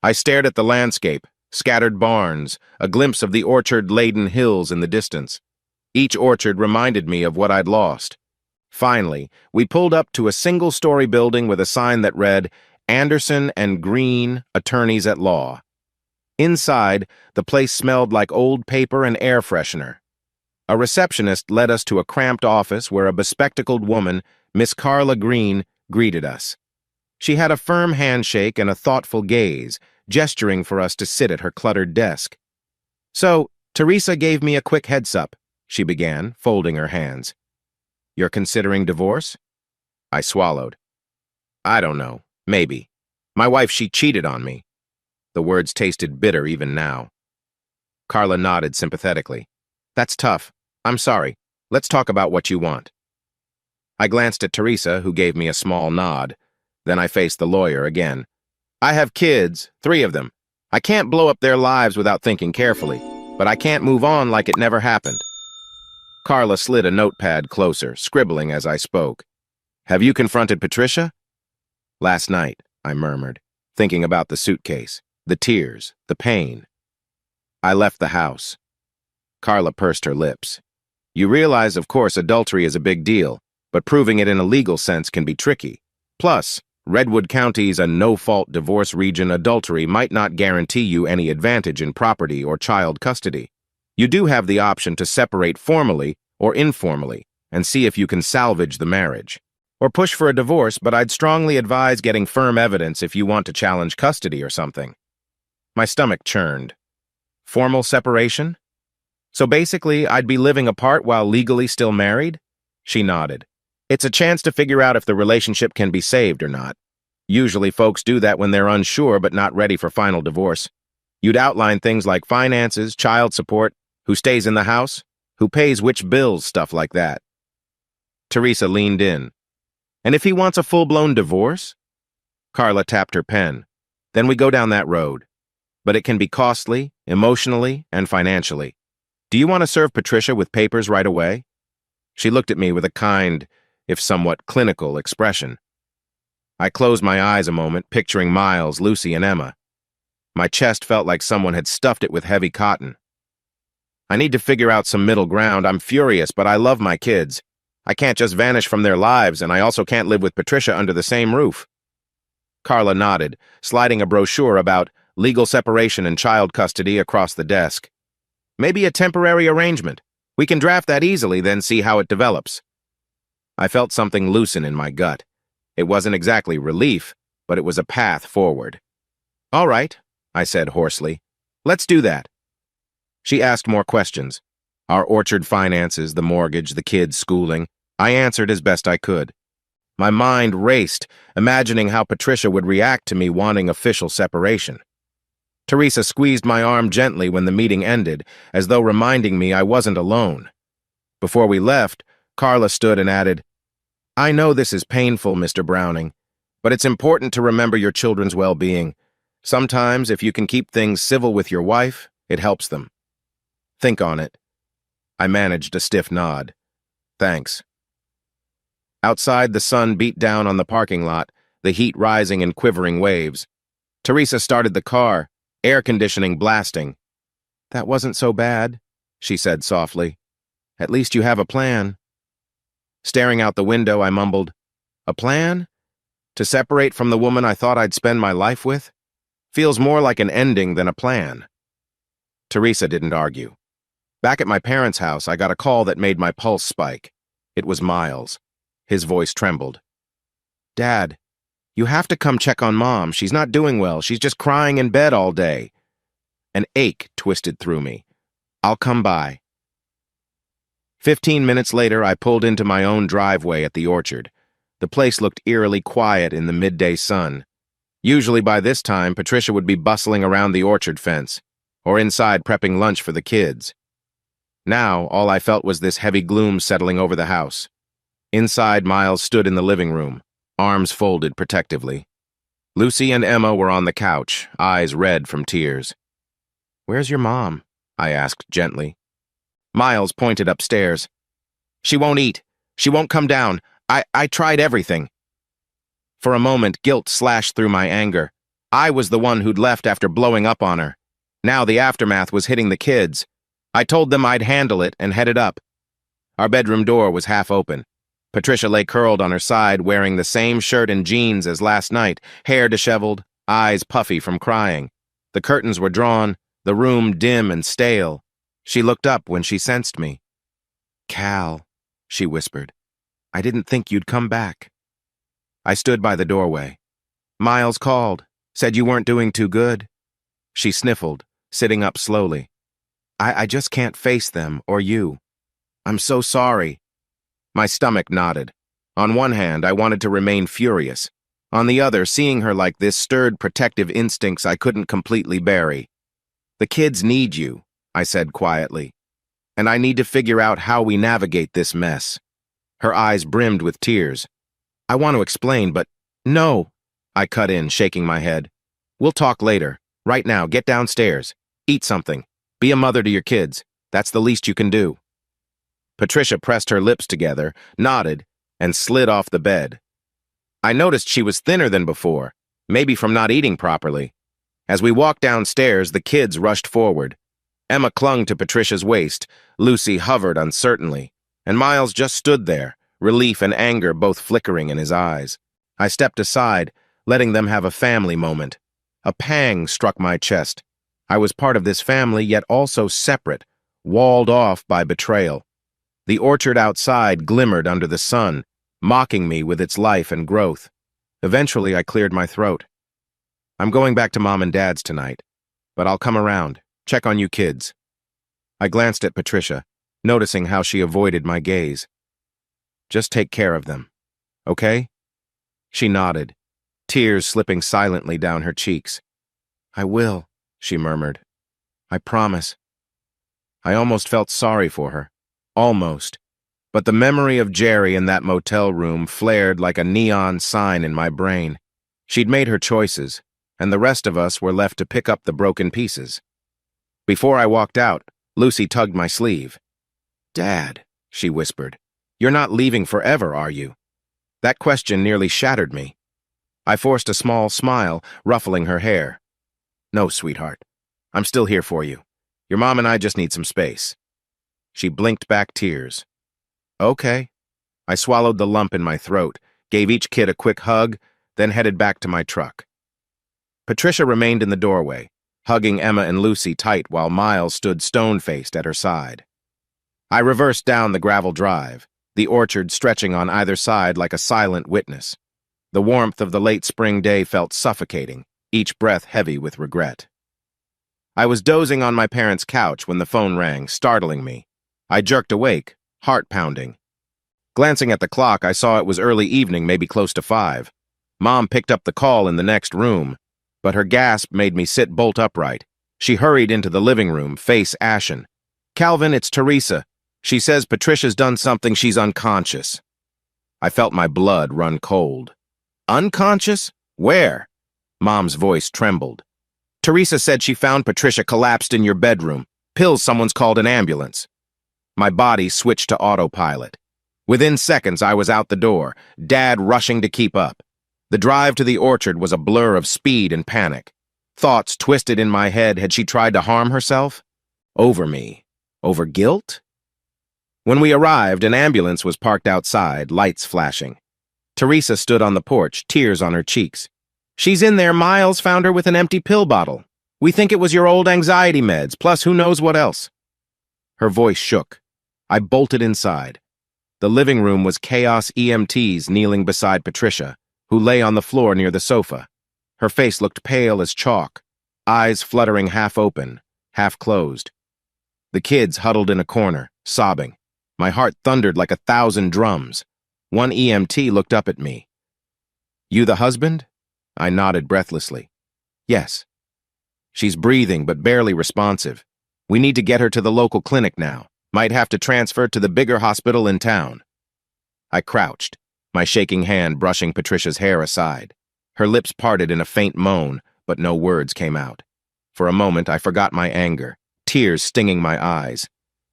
I stared at the landscape, scattered barns, a glimpse of the orchard-laden hills in the distance. Each orchard reminded me of what I'd lost. Finally, we pulled up to a single-story building with a sign that read, "Anderson and Green, Attorneys at Law." Inside, the place smelled like old paper and air freshener. A receptionist led us to a cramped office where a bespectacled woman, Miss Carla Green, greeted us. She had a firm handshake and a thoughtful gaze, gesturing for us to sit at her cluttered desk. "So, Teresa gave me a quick heads-up," she began, folding her hands. "You're considering divorce?" I swallowed. "I don't know. Maybe. My wife, she cheated on me." The words tasted bitter even now. Carla nodded sympathetically. That's tough. I'm sorry. Let's talk about what you want. I glanced at Teresa, who gave me a small nod. Then I faced the lawyer again. I have kids, 3 of them. I can't blow up their lives without thinking carefully, but I can't move on like it never happened. Carla slid a notepad closer, scribbling as I spoke. Have you confronted Patricia? Last night, I murmured, thinking about the suitcase, the tears, the pain. I left the house. Carla pursed her lips. You realize, of course, adultery is a big deal, but proving it in a legal sense can be tricky. Plus, Redwood County's a no-fault divorce region. Adultery might not guarantee you any advantage in property or child custody. You do have the option to separate formally or informally and see if you can salvage the marriage. Or push for a divorce, but I'd strongly advise getting firm evidence if you want to challenge custody or something. My stomach churned. Formal separation? So basically, I'd be living apart while legally still married? She nodded. It's a chance to figure out if the relationship can be saved or not. Usually folks do that when they're unsure but not ready for final divorce. You'd outline things like finances, child support, who stays in the house, who pays which bills, stuff like that. Teresa leaned in. And if he wants a full-blown divorce? Carla tapped her pen. Then we go down that road. But it can be costly, emotionally, and financially. Do you want to serve Patricia with papers right away? She looked at me with a kind, if somewhat clinical, expression. I closed my eyes a moment, picturing Miles, Lucy, and Emma. My chest felt like someone had stuffed it with heavy cotton. I need to figure out some middle ground. I'm furious, but I love my kids. I can't just vanish from their lives, and I also can't live with Patricia under the same roof. Carla nodded, sliding a brochure about legal separation and child custody across the desk. Maybe a temporary arrangement. We can draft that easily, then see how it develops. I felt something loosen in my gut. It wasn't exactly relief, but it was a path forward. All right, I said hoarsely. Let's do that. She asked more questions. Our orchard finances, the mortgage, the kids' schooling. I answered as best I could. My mind raced, imagining how Patricia would react to me wanting official separation. Teresa squeezed my arm gently when the meeting ended, as though reminding me I wasn't alone. Before we left, Carla stood and added, I know this is painful, Mr. Browning, but it's important to remember your children's well-being. Sometimes, if you can keep things civil with your wife, it helps them. Think on it. I managed a stiff nod. Thanks. Outside, the sun beat down on the parking lot, the heat rising in quivering waves. Teresa started the car, air conditioning blasting. That wasn't so bad, she said softly. At least you have a plan. Staring out the window, I mumbled, a plan? To separate from the woman I thought I'd spend my life with? Feels more like an ending than a plan. Teresa didn't argue. Back at my parents' house, I got a call that made my pulse spike. It was Miles. His voice trembled. Dad, you have to come check on Mom. She's not doing well. She's just crying in bed all day. An ache twisted through me. I'll come by. 15 minutes later, I pulled into my own driveway at the orchard. The place looked eerily quiet in the midday sun. Usually by this time, Patricia would be bustling around the orchard fence, or inside prepping lunch for the kids. Now, all I felt was this heavy gloom settling over the house. Inside, Miles stood in the living room, arms folded protectively. Lucy and Emma were on the couch, eyes red from tears. Where's your mom? I asked gently. Miles pointed upstairs. She won't eat. She won't come down. I tried everything. For a moment, guilt slashed through my anger. I was the one who'd left after blowing up on her. Now the aftermath was hitting the kids. I told them I'd handle it and headed up. Our bedroom door was half open. Patricia lay curled on her side, wearing the same shirt and jeans as last night, hair disheveled, eyes puffy from crying. The curtains were drawn, the room dim and stale. She looked up when she sensed me. Cal, she whispered, I didn't think you'd come back. I stood by the doorway. Miles called, said you weren't doing too good. She sniffled, sitting up slowly. I just can't face them, or you. I'm so sorry. My stomach nodded. On one hand, I wanted to remain furious. On the other, seeing her like this stirred protective instincts I couldn't completely bury. "The kids need you," I said quietly, "and I need to figure out how we navigate this mess." Her eyes brimmed with tears. "I want to explain, but—" "No," I cut in, shaking my head. "We'll talk later. Right now, get downstairs. Eat something. Be a mother to your kids. That's the least you can do." Patricia pressed her lips together, nodded, and slid off the bed. I noticed she was thinner than before, maybe from not eating properly. As we walked downstairs, the kids rushed forward. Emma clung to Patricia's waist, Lucy hovered uncertainly, and Miles just stood there, relief and anger both flickering in his eyes. I stepped aside, letting them have a family moment. A pang struck my chest. I was part of this family, yet also separate, walled off by betrayal. The orchard outside glimmered under the sun, mocking me with its life and growth. Eventually, I cleared my throat. "I'm going back to Mom and Dad's tonight, but I'll come around, check on you kids." I glanced at Patricia, noticing how she avoided my gaze. "Just take care of them, okay?" She nodded, tears slipping silently down her cheeks. "I will," she murmured. "I promise." I almost felt sorry for her. Almost. But the memory of Jerry in that motel room flared like a neon sign in my brain. She'd made her choices, and the rest of us were left to pick up the broken pieces. Before I walked out, Lucy tugged my sleeve. "Dad," she whispered, "you're not leaving forever, are you?" That question nearly shattered me. I forced a small smile, ruffling her hair. "No, sweetheart. I'm still here for you. Your mom and I just need some space." She blinked back tears. "Okay." I swallowed the lump in my throat, gave each kid a quick hug, then headed back to my truck. Patricia remained in the doorway, hugging Emma and Lucy tight while Miles stood stone-faced at her side. I reversed down the gravel drive, the orchard stretching on either side like a silent witness. The warmth of the late spring day felt suffocating, each breath heavy with regret. I was dozing on my parents' couch when the phone rang, startling me. I jerked awake, heart pounding. Glancing at the clock, I saw it was early evening, maybe close to 5. Mom picked up the call in the next room, but her gasp made me sit bolt upright. She hurried into the living room, face ashen. "Calvin, it's Teresa. She says Patricia's done something, she's unconscious." I felt my blood run cold. "Unconscious? Where?" Mom's voice trembled. "Teresa said she found Patricia collapsed in your bedroom. Pills someone's called an ambulance." My body switched to autopilot. Within seconds, I was out the door, Dad rushing to keep up. The drive to the orchard was a blur of speed and panic. Thoughts twisted in my head. Had she tried to harm herself? Over me? Over guilt? When we arrived, an ambulance was parked outside, lights flashing. Teresa stood on the porch, tears on her cheeks. "She's in there. Miles found her with an empty pill bottle. We think it was your old anxiety meds, plus who knows what else." Her voice shook. I bolted inside. The living room was chaos EMTs kneeling beside Patricia, who lay on the floor near the sofa. Her face looked pale as chalk, eyes fluttering half open, half closed. The kids huddled in a corner, sobbing. My heart thundered like 1,000 drums. One EMT looked up at me. "You the husband?" I nodded breathlessly. "Yes." "She's breathing, but barely responsive. We need to get her to the local clinic now. Might have to transfer to the bigger hospital in town." I crouched, my shaking hand brushing Patricia's hair aside. Her lips parted in a faint moan, but no words came out. For a moment, I forgot my anger, tears stinging my eyes.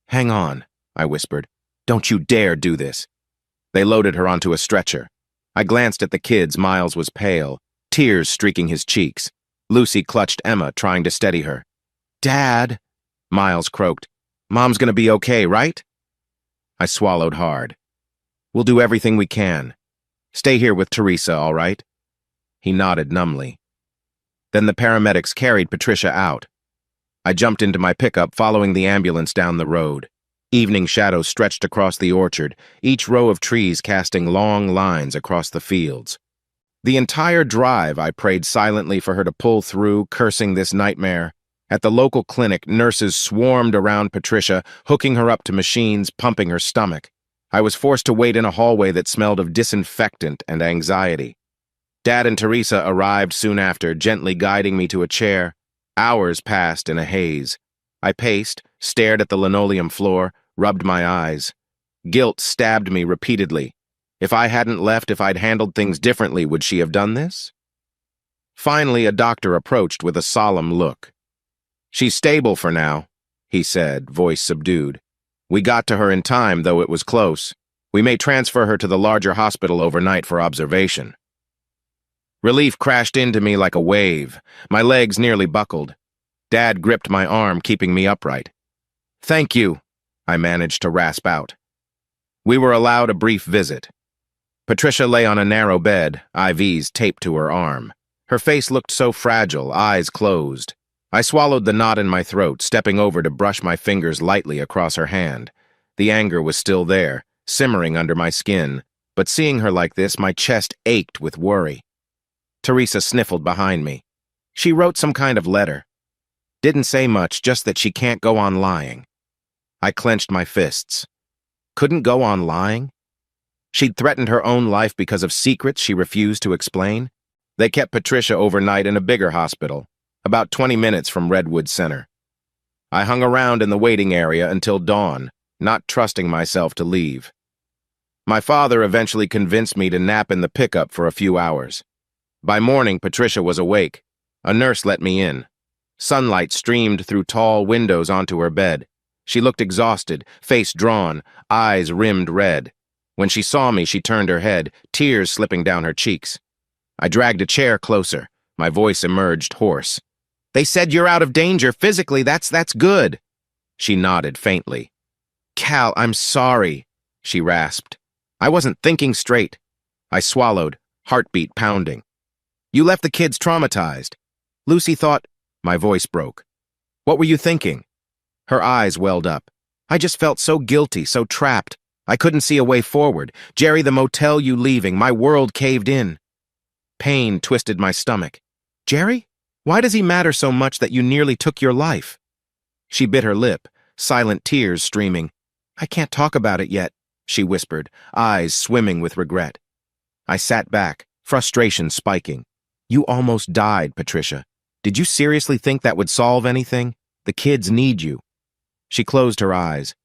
"Hang on," I whispered. "Don't you dare do this." They loaded her onto a stretcher. I glanced at the kids. Miles was pale, tears streaking his cheeks. Lucy clutched Emma, trying to steady her. "Dad," Miles croaked. "Mom's gonna be okay, right?" I swallowed hard. "We'll do everything we can. Stay here with Teresa, all right?" He nodded numbly. Then the paramedics carried Patricia out. I jumped into my pickup, following the ambulance down the road. Evening shadows stretched across the orchard, each row of trees casting long lines across the fields. The entire drive, I prayed silently for her to pull through, cursing this nightmare. At the local clinic, nurses swarmed around Patricia, hooking her up to machines, pumping her stomach. I was forced to wait in a hallway that smelled of disinfectant and anxiety. Dad and Teresa arrived soon after, gently guiding me to a chair. Hours passed in a haze. I paced, stared at the linoleum floor, rubbed my eyes. Guilt stabbed me repeatedly. If I hadn't left, if I'd handled things differently, would she have done this? Finally, a doctor approached with a solemn look. "She's stable for now," he said, voice subdued. "We got to her in time, though it was close. We may transfer her to the larger hospital overnight for observation." Relief crashed into me like a wave. My legs nearly buckled. Dad gripped my arm, keeping me upright. "Thank you," I managed to rasp out. We were allowed a brief visit. Patricia lay on a narrow bed, IVs taped to her arm. Her face looked so fragile, eyes closed. I swallowed the knot in my throat, stepping over to brush my fingers lightly across her hand. The anger was still there, simmering under my skin, but seeing her like this, my chest ached with worry. Teresa sniffled behind me. She wrote some kind of letter. Didn't say much, just that she can't go on lying. I clenched my fists. Couldn't go on lying? She'd threatened her own life because of secrets she refused to explain. They kept Patricia overnight in a bigger hospital, about 20 minutes from Redwood Center. I hung around in the waiting area until dawn, not trusting myself to leave. My father eventually convinced me to nap in the pickup for a few hours. By morning, Patricia was awake. A nurse let me in. Sunlight streamed through tall windows onto her bed. She looked exhausted, face drawn, eyes rimmed red. When she saw me, she turned her head, tears slipping down her cheeks. I dragged a chair closer. My voice emerged hoarse. "They said you're out of danger physically. That's good." She nodded faintly. "Cal, I'm sorry," she rasped. I wasn't thinking straight. I swallowed, heartbeat pounding. "You left the kids traumatized. Lucy thought—" My voice broke. "What were you thinking?" Her eyes welled up. I just felt so guilty, so trapped. I couldn't see a way forward. Jerry, the motel you leaving, my world caved in. Pain twisted my stomach. "Jerry? Why does he matter so much that you nearly took your life?" She bit her lip, silent tears streaming. "I can't talk about it yet," she whispered, eyes swimming with regret. I sat back, frustration spiking. "You almost died, Patricia. Did you seriously think that would solve anything? The kids need you." She closed her eyes.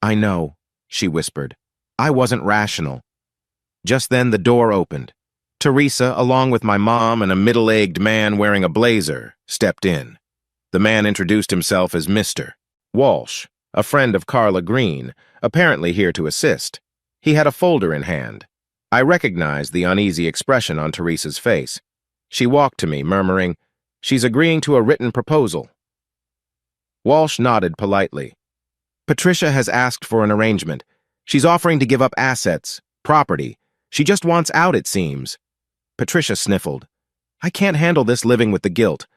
"I know," she whispered. "I wasn't rational." Just then the door opened. Teresa, along with my mom and a middle-aged man wearing a blazer, stepped in. The man introduced himself as Mr. Walsh, a friend of Carla Green, apparently here to assist. He had a folder in hand. I recognized the uneasy expression on Teresa's face. She walked to me, murmuring, "She's agreeing to a written proposal." Walsh nodded politely. "Patricia has asked for an arrangement. She's offering to give up assets, property. She just wants out, it seems." Patricia sniffled. "I can't handle this living with the guilt.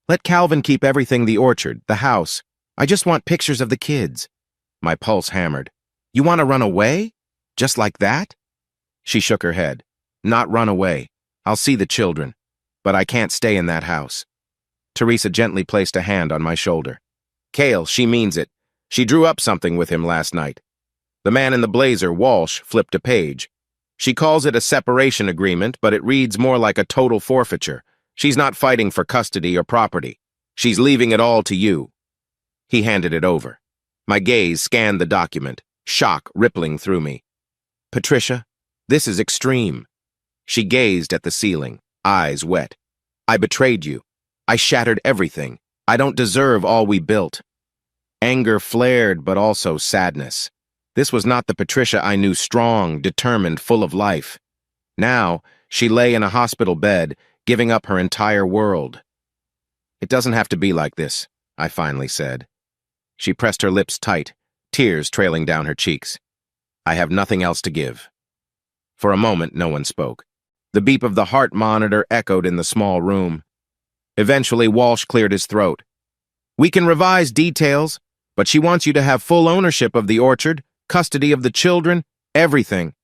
Let Calvin keep everything, the orchard, the house. I just want pictures of the kids." My pulse hammered. "You want to run away? Just like that?" She shook her head. "Not run away. I'll see the children. But I can't stay in that house." Teresa gently placed a hand on my shoulder. "Cale, she means it. She drew up something with him last night." The man in the blazer, Walsh, flipped a page. "She calls it a separation agreement, but it reads more like a total forfeiture. She's not fighting for custody or property. She's leaving it all to you." He handed it over. My gaze scanned the document, shock rippling through me. "Patricia, this is extreme." She gazed at the ceiling, eyes wet. "I betrayed you. I shattered everything. I don't deserve all we built." Anger flared, but also sadness. This was not the Patricia I knew, strong, determined, full of life. Now, she lay in a hospital bed, giving up her entire world. "It doesn't have to be like this," I finally said. She pressed her lips tight, tears trailing down her cheeks. "I have nothing else to give." For a moment, no one spoke. The beep of the heart monitor echoed in the small room. Eventually, Walsh cleared his throat. "We can revise details, but she wants you to have full ownership of the orchard, custody of the children, everything."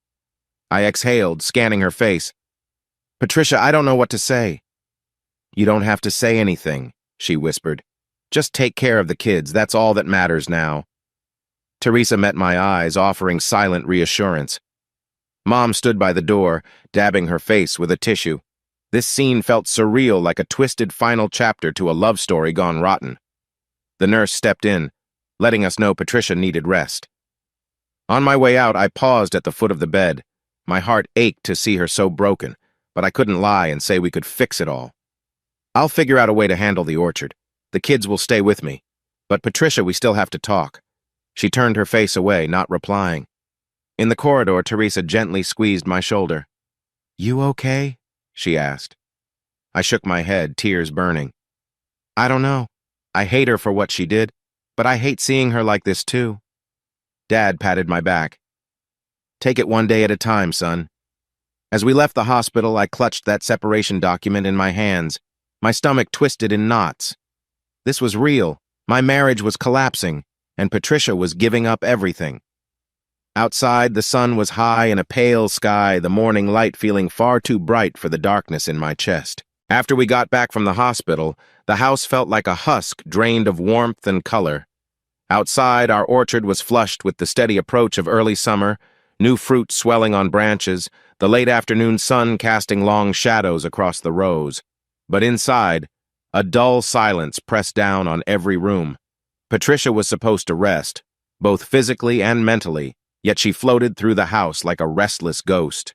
I exhaled, scanning her face. "Patricia, I don't know what to say." "You don't have to say anything," she whispered. "Just take care of the kids, that's all that matters now." Teresa met my eyes, offering silent reassurance. Mom stood by the door, dabbing her face with a tissue. This scene felt surreal, like a twisted final chapter to a love story gone rotten. The nurse stepped in, letting us know Patricia needed rest. On my way out, I paused at the foot of the bed. My heart ached to see her so broken, but I couldn't lie and say we could fix it all. I'll figure out a way to handle the orchard. The kids will stay with me. But Patricia, we still have to talk. She turned her face away, not replying. In the corridor, Teresa gently squeezed my shoulder. "You okay?" she asked. I shook my head, tears burning. "I don't know. I hate her for what she did, but I hate seeing her like this too." Dad patted my back. "Take it one day at a time, son." As we left the hospital, I clutched that separation document in my hands. My stomach twisted in knots. This was real. My marriage was collapsing, and Patricia was giving up everything. Outside, the sun was high in a pale sky, the morning light feeling far too bright for the darkness in my chest. After we got back from the hospital, the house felt like a husk drained of warmth and color. Outside, our orchard was flushed with the steady approach of early summer, new fruit swelling on branches, the late afternoon sun casting long shadows across the rows. But inside, a dull silence pressed down on every room. Patricia was supposed to rest, both physically and mentally, yet she floated through the house like a restless ghost.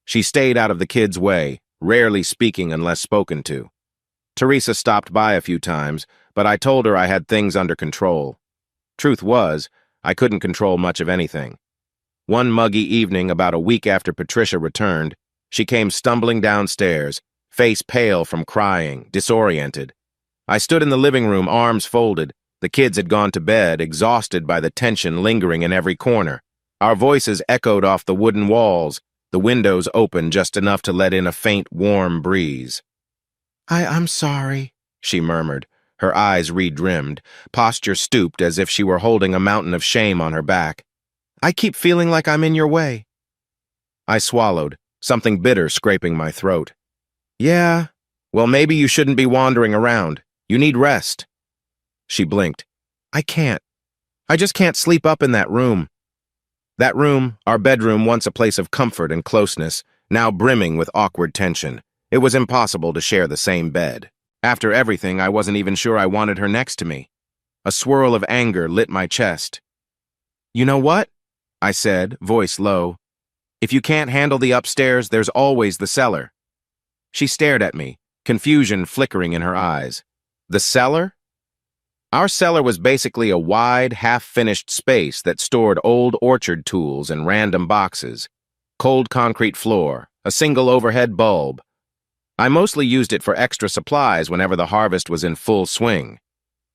She stayed out of the kids' way, rarely speaking unless spoken to. Teresa stopped by a few times, but I told her I had things under control. Truth was, I couldn't control much of anything. One muggy evening, about a week after Patricia returned, she came stumbling downstairs, face pale from crying, disoriented. I stood in the living room, arms folded. The kids had gone to bed, exhausted by the tension lingering in every corner. Our voices echoed off the wooden walls, the windows open just enough to let in a faint, warm breeze. I'm sorry," she murmured, her eyes redrimmed, posture stooped as if she were holding a mountain of shame on her back. "I keep feeling like I'm in your way." I swallowed, something bitter scraping my throat. "Yeah, well, maybe you shouldn't be wandering around. You need rest." She blinked. "I can't. I just can't sleep up in that room." That room, our bedroom, once a place of comfort and closeness, now brimming with awkward tension. It was impossible to share the same bed. After everything, I wasn't even sure I wanted her next to me. A swirl of anger lit my chest. "You know what?" I said, voice low. "If you can't handle the upstairs, there's always the cellar." She stared at me, confusion flickering in her eyes. The cellar? Our cellar was basically a wide, half-finished space that stored old orchard tools and random boxes. Cold concrete floor, a single overhead bulb. I mostly used it for extra supplies whenever the harvest was in full swing.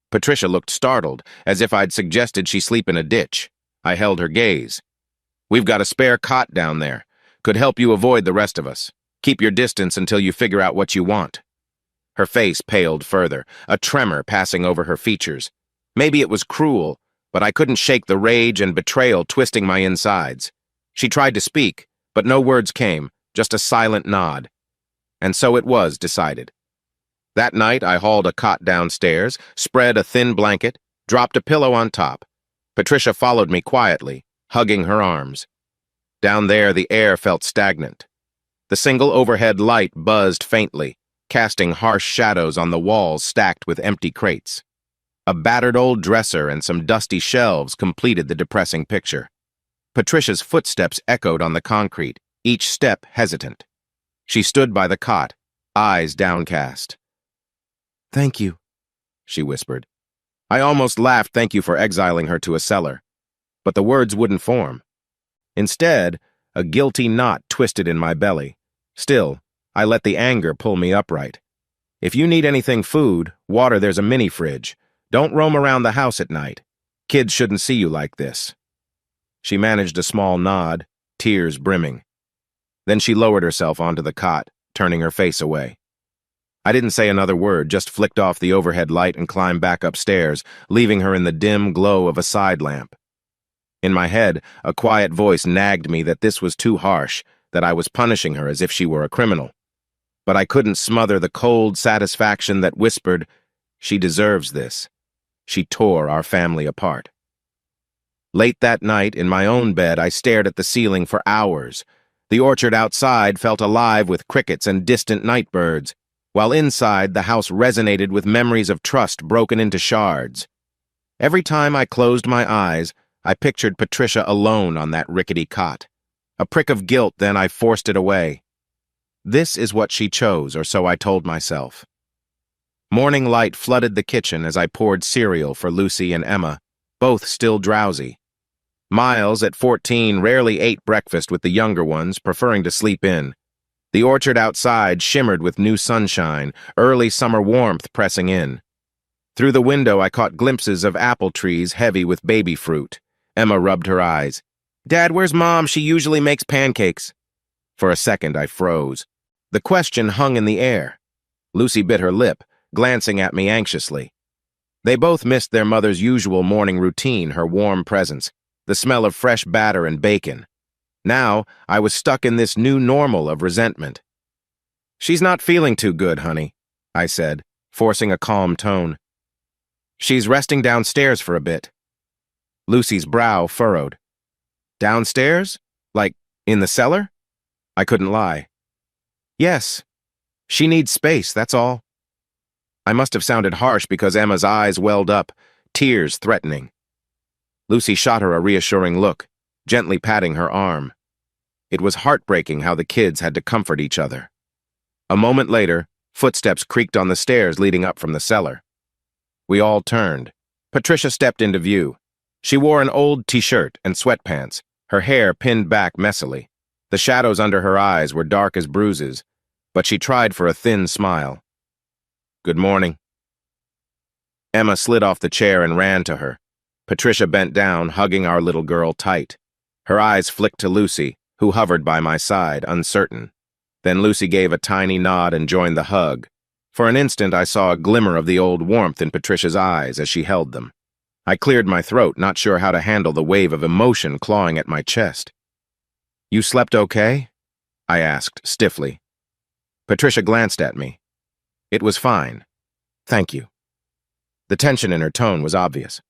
Patricia looked startled, as if I'd suggested she sleep in a ditch. I held her gaze. "We've got a spare cot down there. Could help you avoid the rest of us. Keep your distance until you figure out what you want." Her face paled further, a tremor passing over her features. Maybe it was cruel, but I couldn't shake the rage and betrayal twisting my insides. She tried to speak, but no words came, just a silent nod. And so it was decided. That night, I hauled a cot downstairs, spread a thin blanket, dropped a pillow on top. Patricia followed me quietly, hugging her arms. Down there, the air felt stagnant. The single overhead light buzzed faintly, casting harsh shadows on the walls stacked with empty crates. A battered old dresser and some dusty shelves completed the depressing picture. Patricia's footsteps echoed on the concrete, each step hesitant. She stood by the cot, eyes downcast. "Thank you," she whispered. I almost laughed thank you for exiling her to a cellar. But the words wouldn't form. Instead, a guilty knot twisted in my belly. Still, I let the anger pull me upright. "If you need anything food, water, there's a mini fridge. Don't roam around the house at night. Kids shouldn't see you like this." She managed a small nod, tears brimming. Then she lowered herself onto the cot, turning her face away. I didn't say another word, just flicked off the overhead light and climbed back upstairs, leaving her in the dim glow of a side lamp. In my head, a quiet voice nagged me that this was too harsh, that I was punishing her as if she were a criminal. But I couldn't smother the cold satisfaction that whispered, "She deserves this." She tore our family apart. Late that night, in my own bed, I stared at the ceiling for hours. The orchard outside felt alive with crickets and distant night birds, while inside the house resonated with memories of trust broken into shards. Every time I closed my eyes, I pictured Patricia alone on that rickety cot. A prick of guilt, then I forced it away. This is what she chose, or so I told myself. Morning light flooded the kitchen as I poured cereal for Lucy and Emma, both still drowsy. Miles, at 14, rarely ate breakfast with the younger ones, preferring to sleep in. The orchard outside shimmered with new sunshine, early summer warmth pressing in. Through the window I caught glimpses of apple trees heavy with baby fruit. Emma rubbed her eyes. "Dad, where's Mom? She usually makes pancakes." For a second I froze. The question hung in the air. Lucy bit her lip, glancing at me anxiously. They both missed their mother's usual morning routine, her warm presence, the smell of fresh batter and bacon. Now, I was stuck in this new normal of resentment. "She's not feeling too good, honey," I said, forcing a calm tone. "She's resting downstairs for a bit." Lucy's brow furrowed. "Downstairs? Like, in the cellar?" I couldn't lie. "Yes. She needs space, that's all." I must have sounded harsh because Emma's eyes welled up, tears threatening. Lucy shot her a reassuring look, gently patting her arm. It was heartbreaking how the kids had to comfort each other. A moment later, footsteps creaked on the stairs leading up from the cellar. We all turned. Patricia stepped into view. She wore an old t-shirt and sweatpants, her hair pinned back messily. The shadows under her eyes were dark as bruises, but she tried for a thin smile. "Good morning." Emma slid off the chair and ran to her. Patricia bent down, hugging our little girl tight. Her eyes flicked to Lucy, who hovered by my side, uncertain. Then Lucy gave a tiny nod and joined the hug. For an instant I saw a glimmer of the old warmth in Patricia's eyes as she held them. I cleared my throat, not sure how to handle the wave of emotion clawing at my chest. "You slept okay?" I asked, stiffly. Patricia glanced at me. "It was fine. Thank you." The tension in her tone was obvious.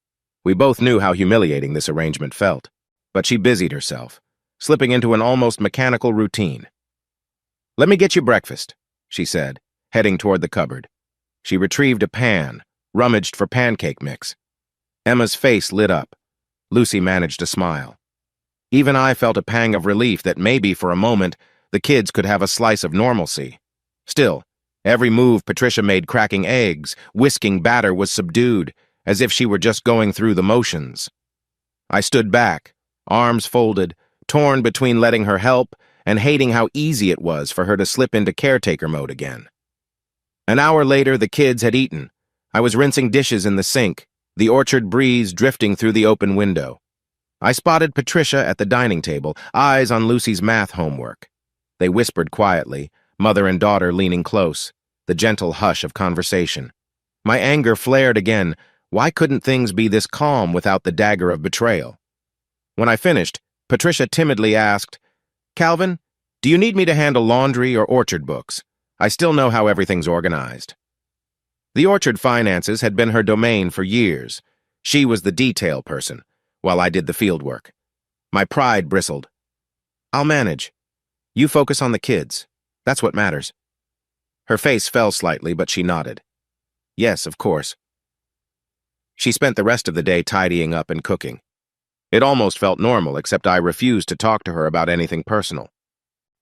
We both knew how humiliating this arrangement felt, but she busied herself, slipping into an almost mechanical routine. "Let me get you breakfast," she said, heading toward the cupboard. She retrieved a pan, rummaged for pancake mix. Emma's face lit up. Lucy managed to smile. Even I felt a pang of relief that maybe for a moment the kids could have a slice of normalcy. Still, every move Patricia made cracking eggs, whisking batter was subdued, as if she were just going through the motions. I stood back, arms folded, torn between letting her help and hating how easy it was for her to slip into caretaker mode again. An hour later, the kids had eaten. I was rinsing dishes in the sink, the orchard breeze drifting through the open window. I spotted Patricia at the dining table, eyes on Lucy's math homework. They whispered quietly, mother and daughter leaning close, the gentle hush of conversation. My anger flared again. Why couldn't things be this calm without the dagger of betrayal? When I finished, Patricia timidly asked, "Calvin, do you need me to handle laundry or orchard books? I still know how everything's organized." The orchard finances had been her domain for years. She was the detail person, while I did the field work. My pride bristled. "I'll manage. You focus on the kids. That's what matters." Her face fell slightly, but she nodded. "Yes, of course." She spent the rest of the day tidying up and cooking. It almost felt normal, except I refused to talk to her about anything personal.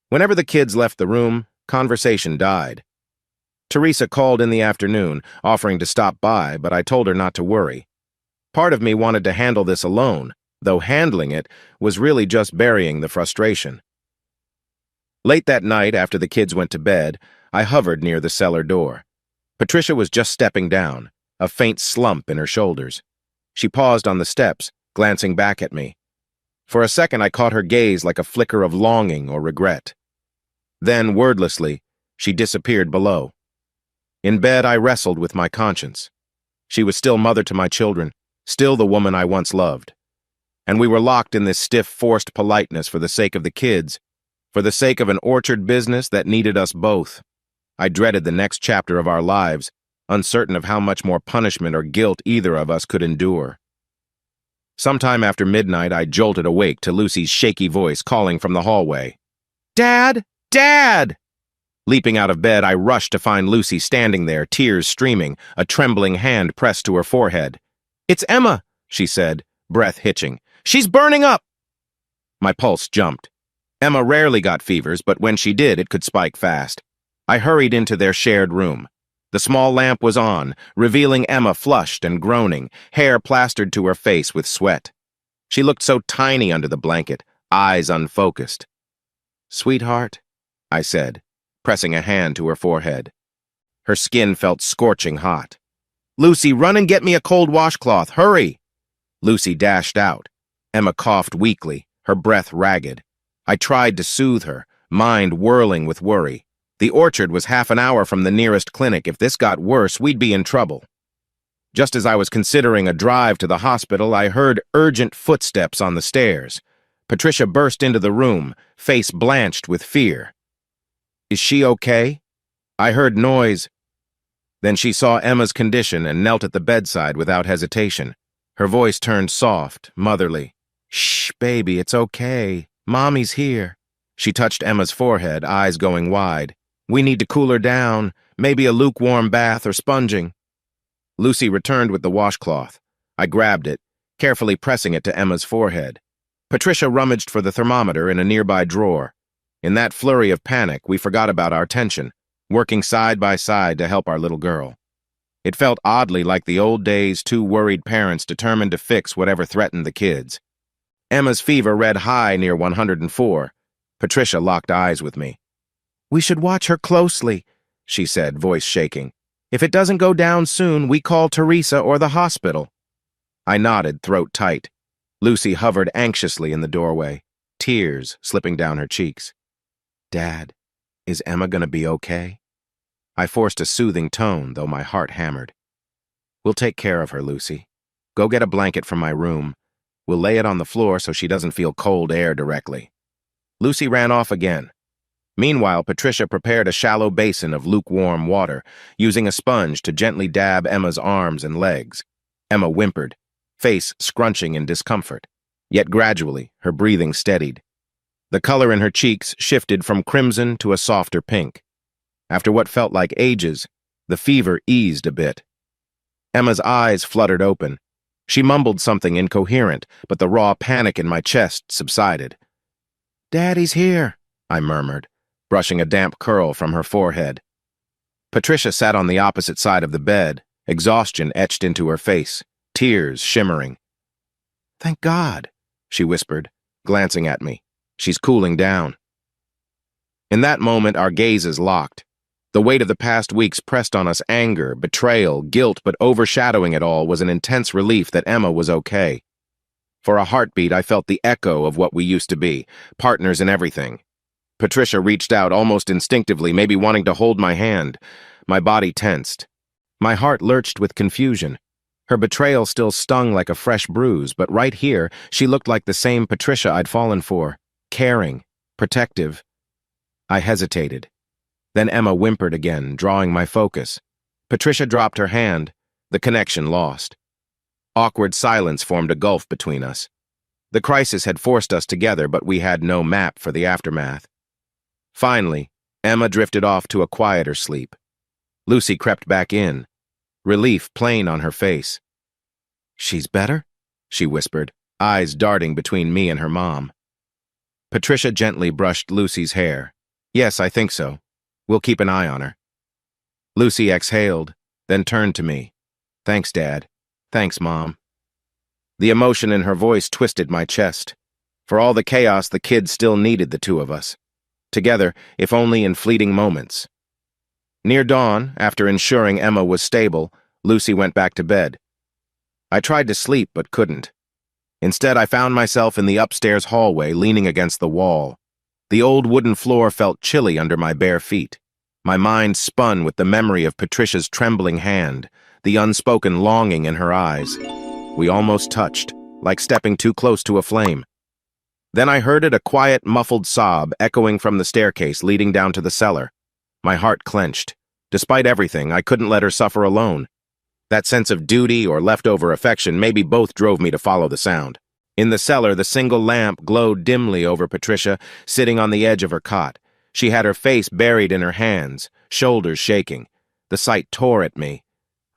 Whenever the kids left the room, conversation died. Teresa called in the afternoon, offering to stop by, but I told her not to worry. Part of me wanted to handle this alone, though handling it was really just burying the frustration. Late that night, after the kids went to bed, I hovered near the cellar door. Patricia was just stepping down, a faint slump in her shoulders. She paused on the steps, glancing back at me. For a second, I caught her gaze like a flicker of longing or regret. Then, wordlessly, she disappeared below. In bed, I wrestled with my conscience. She was still mother to my children, still the woman I once loved. And we were locked in this stiff, forced politeness for the sake of the kids, for the sake of an orchard business that needed us both. I dreaded the next chapter of our lives, uncertain of how much more punishment or guilt either of us could endure. Sometime after midnight, I jolted awake to Lucy's shaky voice calling from the hallway. Dad! Dad! Leaping out of bed, I rushed to find Lucy standing there, tears streaming, a trembling hand pressed to her forehead. "It's Emma," she said, breath hitching. "She's burning up!" My pulse jumped. Emma rarely got fevers, but when she did, it could spike fast. I hurried into their shared room. The small lamp was on, revealing Emma flushed and groaning, hair plastered to her face with sweat. She looked so tiny under the blanket, eyes unfocused. "Sweetheart," I said, pressing a hand to her forehead. Her skin felt scorching hot. "Lucy, run and get me a cold washcloth, hurry!" Lucy dashed out. Emma coughed weakly, her breath ragged. I tried to soothe her, mind whirling with worry. The orchard was half an hour from the nearest clinic. If this got worse, we'd be in trouble. Just as I was considering a drive to the hospital, I heard urgent footsteps on the stairs. Patricia burst into the room, face blanched with fear. "Is she okay?" I heard noise. Then she saw Emma's condition and knelt at the bedside without hesitation. Her voice turned soft, motherly. "Shh, baby, it's okay. Mommy's here." She touched Emma's forehead, eyes going wide. "We need to cool her down, maybe a lukewarm bath or sponging." Lucy returned with the washcloth. I grabbed it, carefully pressing it to Emma's forehead. Patricia rummaged for the thermometer in a nearby drawer. In that flurry of panic, we forgot about our tension, working side by side to help our little girl. It felt oddly like the old days, two worried parents determined to fix whatever threatened the kids. Emma's fever read high near 104. Patricia locked eyes with me. "We should watch her closely," she said, voice shaking. "If it doesn't go down soon, we call Teresa or the hospital." I nodded, throat tight. Lucy hovered anxiously in the doorway, tears slipping down her cheeks. "Dad, is Emma gonna be okay?" I forced a soothing tone, though my heart hammered. "We'll take care of her, Lucy. Go get a blanket from my room. We'll lay it on the floor so she doesn't feel cold air directly." Lucy ran off again. Meanwhile, Patricia prepared a shallow basin of lukewarm water, using a sponge to gently dab Emma's arms and legs. Emma whimpered, face scrunching in discomfort. Yet gradually, her breathing steadied. The color in her cheeks shifted from crimson to a softer pink. After what felt like ages, the fever eased a bit. Emma's eyes fluttered open. She mumbled something incoherent, but the raw panic in my chest subsided. "Daddy's here," I murmured, brushing a damp curl from her forehead. Patricia sat on the opposite side of the bed, exhaustion etched into her face, tears shimmering. "Thank God," she whispered, glancing at me. "She's cooling down." In that moment, our gazes locked. The weight of the past weeks pressed on us anger, betrayal, guilt, but overshadowing it all was an intense relief that Emma was okay. For a heartbeat, I felt the echo of what we used to be, partners in everything. Patricia reached out almost instinctively, maybe wanting to hold my hand. My body tensed. My heart lurched with confusion. Her betrayal still stung like a fresh bruise, but right here, she looked like the same Patricia I'd fallen for. Caring, protective. I hesitated. Then Emma whimpered again, drawing my focus. Patricia dropped her hand, the connection lost. Awkward silence formed a gulf between us. The crisis had forced us together, but we had no map for the aftermath. Finally, Emma drifted off to a quieter sleep. Lucy crept back in, relief plain on her face. "She's better?" she whispered, eyes darting between me and her mom. Patricia gently brushed Lucy's hair. "Yes, I think so. We'll keep an eye on her." Lucy exhaled, then turned to me. "Thanks, Dad. Thanks, Mom." The emotion in her voice twisted my chest. For all the chaos, the kids still needed the two of us. Together, if only in fleeting moments. Near dawn, after ensuring Emma was stable, Lucy went back to bed. I tried to sleep, but couldn't. Instead, I found myself in the upstairs hallway, leaning against the wall. The old wooden floor felt chilly under my bare feet. My mind spun with the memory of Patricia's trembling hand, the unspoken longing in her eyes. We almost touched, like stepping too close to a flame. Then I heard it, a quiet, muffled sob echoing from the staircase leading down to the cellar. My heart clenched. Despite everything, I couldn't let her suffer alone. That sense of duty or leftover affection, maybe both, drove me to follow the sound. In the cellar, the single lamp glowed dimly over Patricia, sitting on the edge of her cot. She had her face buried in her hands, shoulders shaking. The sight tore at me.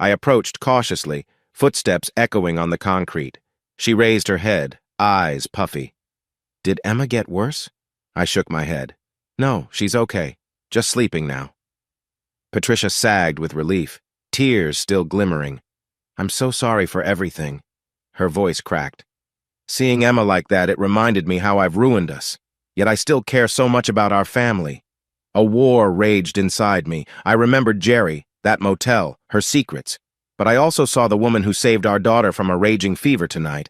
I approached cautiously, footsteps echoing on the concrete. She raised her head, eyes puffy. Did Emma get worse? I shook my head. No, she's okay. Just sleeping now. Patricia sagged with relief, tears still glimmering. I'm so sorry for everything. Her voice cracked. Seeing Emma like that, it reminded me how I've ruined us. Yet I still care so much about our family. A war raged inside me. I remembered Jerry, that motel, her secrets. But I also saw the woman who saved our daughter from a raging fever tonight.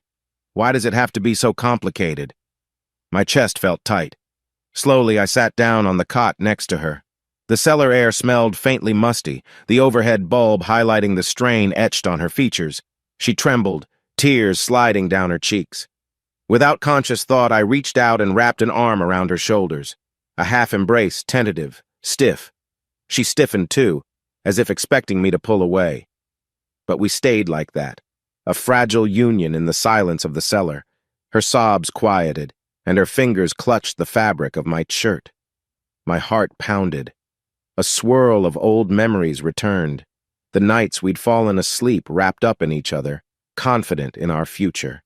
Why does it have to be so complicated? My chest felt tight. Slowly, I sat down on the cot next to her. The cellar air smelled faintly musty, the overhead bulb highlighting the strain etched on her features. She trembled, tears sliding down her cheeks. Without conscious thought, I reached out and wrapped an arm around her shoulders. A half embrace, tentative, stiff. She stiffened too, as if expecting me to pull away. But we stayed like that, a fragile union in the silence of the cellar. Her sobs quieted, and her fingers clutched the fabric of my shirt. My heart pounded. A swirl of old memories returned, the nights we'd fallen asleep wrapped up in each other, confident in our future.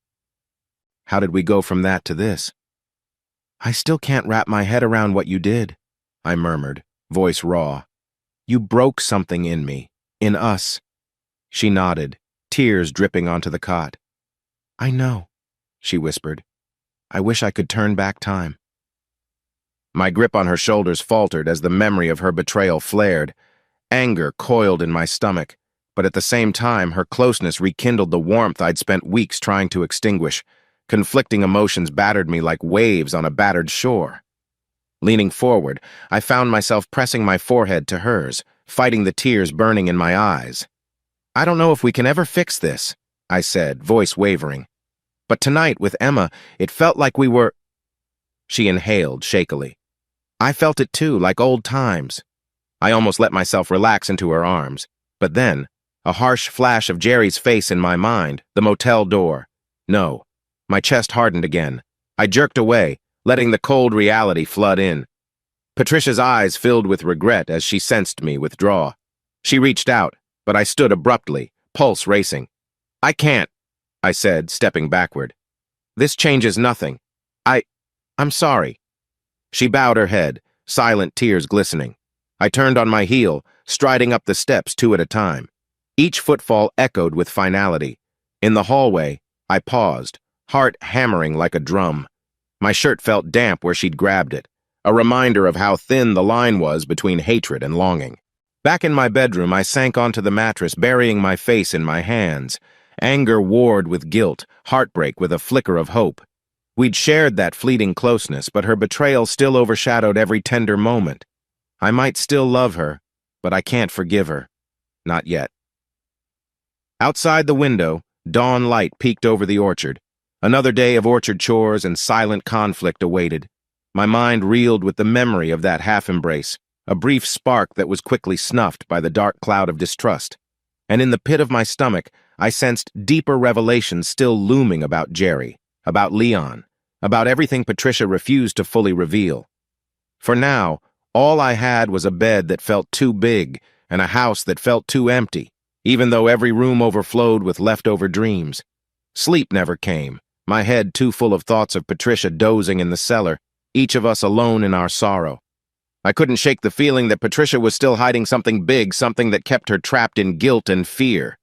How did we go from that to this? I still can't wrap my head around what you did, I murmured, voice raw. You broke something in me, in us. She nodded, tears dripping onto the cot. I know, she whispered. I wish I could turn back time. My grip on her shoulders faltered as the memory of her betrayal flared. Anger coiled in my stomach, but at the same time, her closeness rekindled the warmth I'd spent weeks trying to extinguish. Conflicting emotions battered me like waves on a battered shore. Leaning forward, I found myself pressing my forehead to hers, fighting the tears burning in my eyes. I don't know if we can ever fix this, I said, voice wavering. But tonight, with Emma, it felt like we were... She inhaled shakily. I felt it too, like old times. I almost let myself relax into her arms. But then, a harsh flash of Jerry's face in my mind, the motel door. No. My chest hardened again. I jerked away, letting the cold reality flood in. Patricia's eyes filled with regret as she sensed me withdraw. She reached out, but I stood abruptly, pulse racing. I can't, I said, stepping backward. This changes nothing. I'm sorry. She bowed her head, silent tears glistening. I turned on my heel, striding up the steps 2 at a time. Each footfall echoed with finality. In the hallway, I paused, heart hammering like a drum. My shirt felt damp where she'd grabbed it, a reminder of how thin the line was between hatred and longing. Back in my bedroom, I sank onto the mattress, burying my face in my hands. Anger warred with guilt, heartbreak with a flicker of hope. We'd shared that fleeting closeness, but her betrayal still overshadowed every tender moment. I might still love her, but I can't forgive her. Not yet. Outside the window, dawn light peeked over the orchard. Another day of orchard chores and silent conflict awaited. My mind reeled with the memory of that half-embrace, a brief spark that was quickly snuffed by the dark cloud of distrust. And in the pit of my stomach, I sensed deeper revelations still looming about Jerry, about Leon, about everything Patricia refused to fully reveal. For now, all I had was a bed that felt too big and a house that felt too empty, even though every room overflowed with leftover dreams. Sleep never came, my head too full of thoughts of Patricia dozing in the cellar, each of us alone in our sorrow. I couldn't shake the feeling that Patricia was still hiding something big, something that kept her trapped in guilt and fear.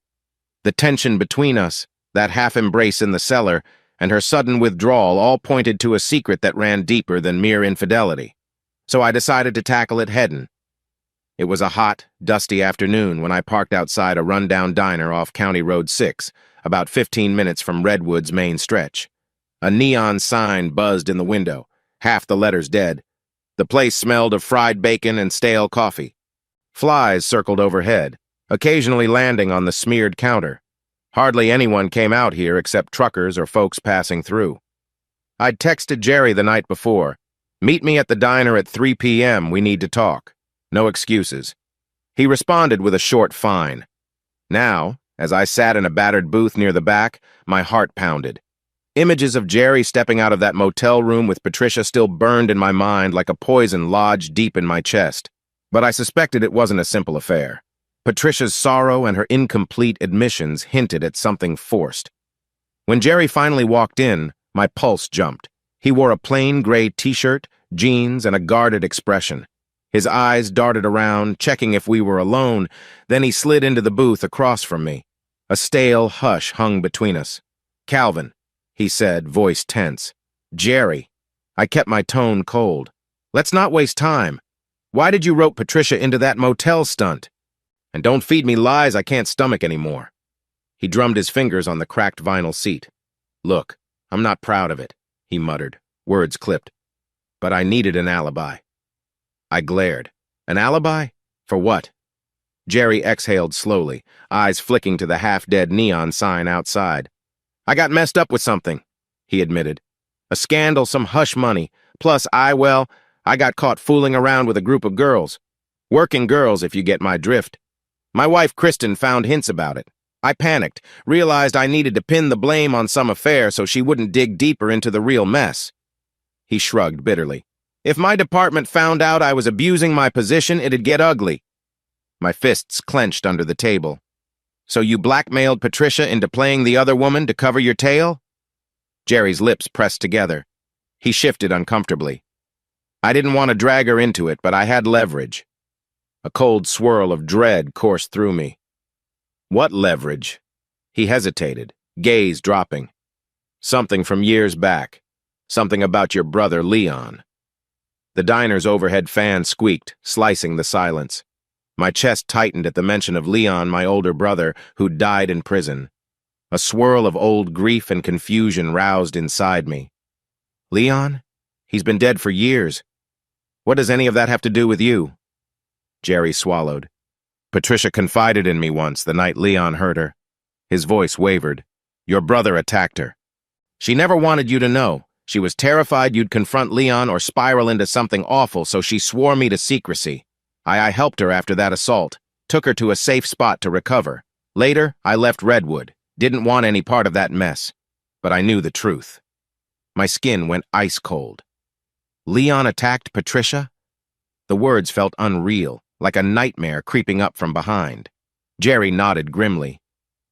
The tension between us, that half-embrace in the cellar, and her sudden withdrawal all pointed to a secret that ran deeper than mere infidelity. So I decided to tackle it head-on. It was a hot, dusty afternoon when I parked outside a rundown diner off County Road 6, about 15 minutes from Redwood's main stretch. A neon sign buzzed in the window, half the letters dead. The place smelled of fried bacon and stale coffee. Flies circled overhead, occasionally landing on the smeared counter. Hardly anyone came out here except truckers or folks passing through. I'd texted Jerry the night before. Meet me at the diner at 3 p.m. We need to talk. No excuses. He responded with a short fine. Now, as I sat in a battered booth near the back, my heart pounded. Images of Jerry stepping out of that motel room with Patricia still burned in my mind like a poison lodged deep in my chest. But I suspected it wasn't a simple affair. Patricia's sorrow and her incomplete admissions hinted at something forced. When Jerry finally walked in, my pulse jumped. He wore a plain gray t-shirt, jeans, and a guarded expression. His eyes darted around, checking if we were alone, then he slid into the booth across from me. A stale hush hung between us. "Calvin," he said, voice tense. "Jerry." I kept my tone cold. "Let's not waste time. Why did you rope Patricia into that motel stunt? And don't feed me lies I can't stomach anymore." He drummed his fingers on the cracked vinyl seat. "Look, I'm not proud of it," he muttered, words clipped. "But I needed an alibi." I glared. An alibi? For what? Jerry exhaled slowly, eyes flicking to the half-dead neon sign outside. "I got messed up with something," he admitted. "A scandal, some hush money. Plus, I got caught fooling around with a group of girls. Working girls, if you get my drift. My wife, Kristen, found hints about it. I panicked, realized I needed to pin the blame on some affair so she wouldn't dig deeper into the real mess." He shrugged bitterly. "If my department found out I was abusing my position, it'd get ugly." My fists clenched under the table. "So you blackmailed Patricia into playing the other woman to cover your tail?" Jerry's lips pressed together. He shifted uncomfortably. "I didn't want to drag her into it, but I had leverage." A cold swirl of dread coursed through me. "What leverage?" He hesitated, gaze dropping. "Something from years back. Something about your brother, Leon." The diner's overhead fan squeaked, slicing the silence. My chest tightened at the mention of Leon, my older brother, who died in prison. A swirl of old grief and confusion roused inside me. "Leon? He's been dead for years. What does any of that have to do with you?" Jerry swallowed. "Patricia confided in me once the night Leon hurt her." His voice wavered. "Your brother attacked her. She never wanted you to know. She was terrified you'd confront Leon or spiral into something awful, so she swore me to secrecy. I helped her after that assault, took her to a safe spot to recover. Later, I left Redwood, didn't want any part of that mess. But I knew the truth." My skin went ice cold. Leon attacked Patricia? The words felt unreal, like a nightmare creeping up from behind. Jerry nodded grimly.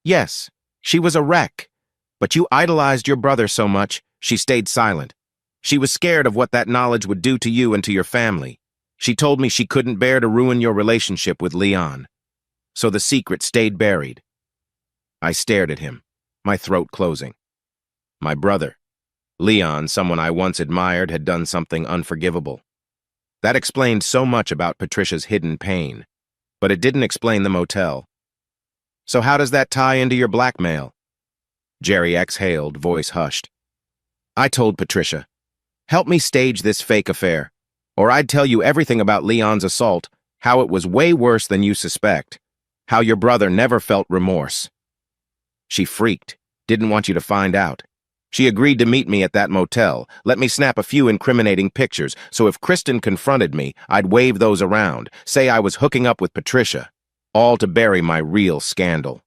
"Yes, she was a wreck. But you idolized your brother so much, she stayed silent. She was scared of what that knowledge would do to you and to your family. She told me she couldn't bear to ruin your relationship with Leon. So the secret stayed buried." I stared at him, my throat closing. My brother, Leon, someone I once admired, had done something unforgivable. That explained so much about Patricia's hidden pain, but it didn't explain the motel. "So how does that tie into your blackmail?" Jerry exhaled, voice hushed. "I told Patricia, help me stage this fake affair, or I'd tell you everything about Leon's assault, how it was way worse than you suspect, how your brother never felt remorse." She freaked, didn't want you to find out. She agreed to meet me at that motel, let me snap a few incriminating pictures, so if Kristen confronted me, I'd wave those around, say I was hooking up with Patricia, all to bury my real scandal.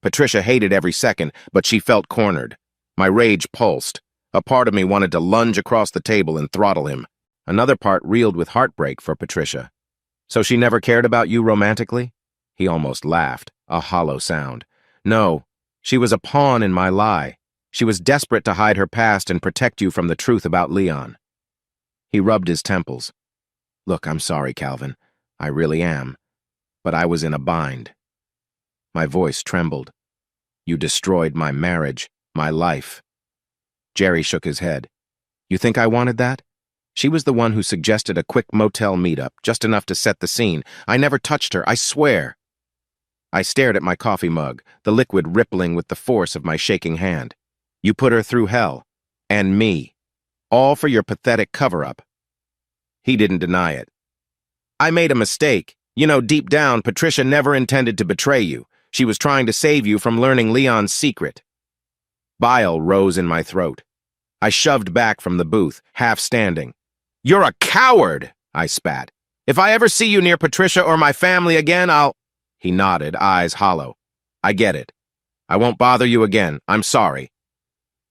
Patricia hated every second, but she felt cornered. My rage pulsed. A part of me wanted to lunge across the table and throttle him. Another part reeled with heartbreak for Patricia. "So she never cared about you romantically?" He almost laughed, a hollow sound. "No, she was a pawn in my lie. She was desperate to hide her past and protect you from the truth about Leon." He rubbed his temples. "Look, I'm sorry, Calvin. I really am. But I was in a bind." My voice trembled. "You destroyed my marriage, my life." Jerry shook his head. "You think I wanted that? She was the one who suggested a quick motel meetup, just enough to set the scene. I never touched her, I swear." I stared at my coffee mug, the liquid rippling with the force of my shaking hand. "You put her through hell. And me. All for your pathetic cover-up." He didn't deny it. "I made a mistake. You know, deep down, Patricia never intended to betray you. She was trying to save you from learning Leon's secret." Bile rose in my throat. I shoved back from the booth, half standing. "You're a coward!" I spat. "If I ever see you near Patricia or my family again, I'll—" He nodded, eyes hollow. "I get it. I won't bother you again. I'm sorry."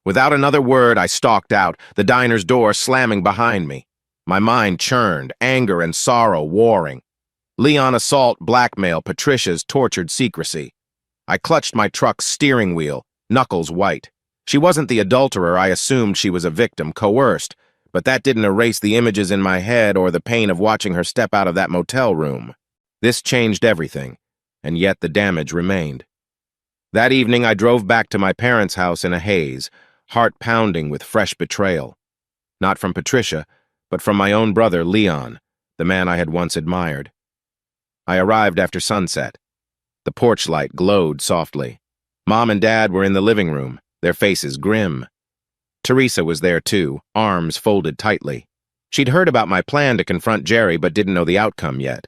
Without another word, I stalked out, the diner's door slamming behind me. My mind churned, anger and sorrow warring. Leon assault, blackmail, Patricia's tortured secrecy. I clutched my truck's steering wheel, knuckles white. She wasn't the adulterer I assumed she was, a victim, coerced, but that didn't erase the images in my head or the pain of watching her step out of that motel room. This changed everything, and yet the damage remained. That evening I drove back to my parents' house in a haze, heart pounding with fresh betrayal. Not from Patricia, but from my own brother, Leon, the man I had once admired. I arrived after sunset. The porch light glowed softly. Mom and Dad were in the living room, their faces grim. Teresa was there too, arms folded tightly. She'd heard about my plan to confront Jerry but didn't know the outcome yet.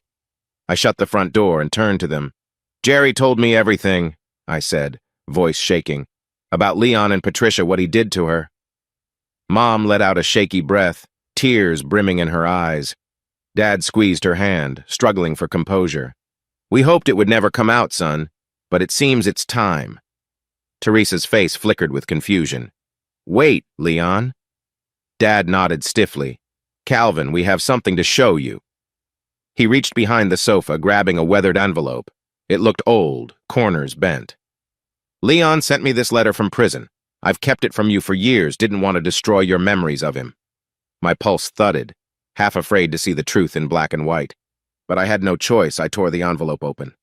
I shut the front door and turned to them. "Jerry told me everything," I said, voice shaking, "about Leon and Patricia, what he did to her." Mom let out a shaky breath, tears brimming in her eyes. Dad squeezed her hand, struggling for composure. "We hoped it would never come out, son, but it seems it's time." Teresa's face flickered with confusion. "Wait, Leon." Dad nodded stiffly. "Calvin, we have something to show you." He reached behind the sofa, grabbing a weathered envelope. It looked old, corners bent. "Leon sent me this letter from prison. I've kept it from you for years, didn't want to destroy your memories of him." My pulse thudded, half afraid to see the truth in black and white. But I had no choice. I tore the envelope open.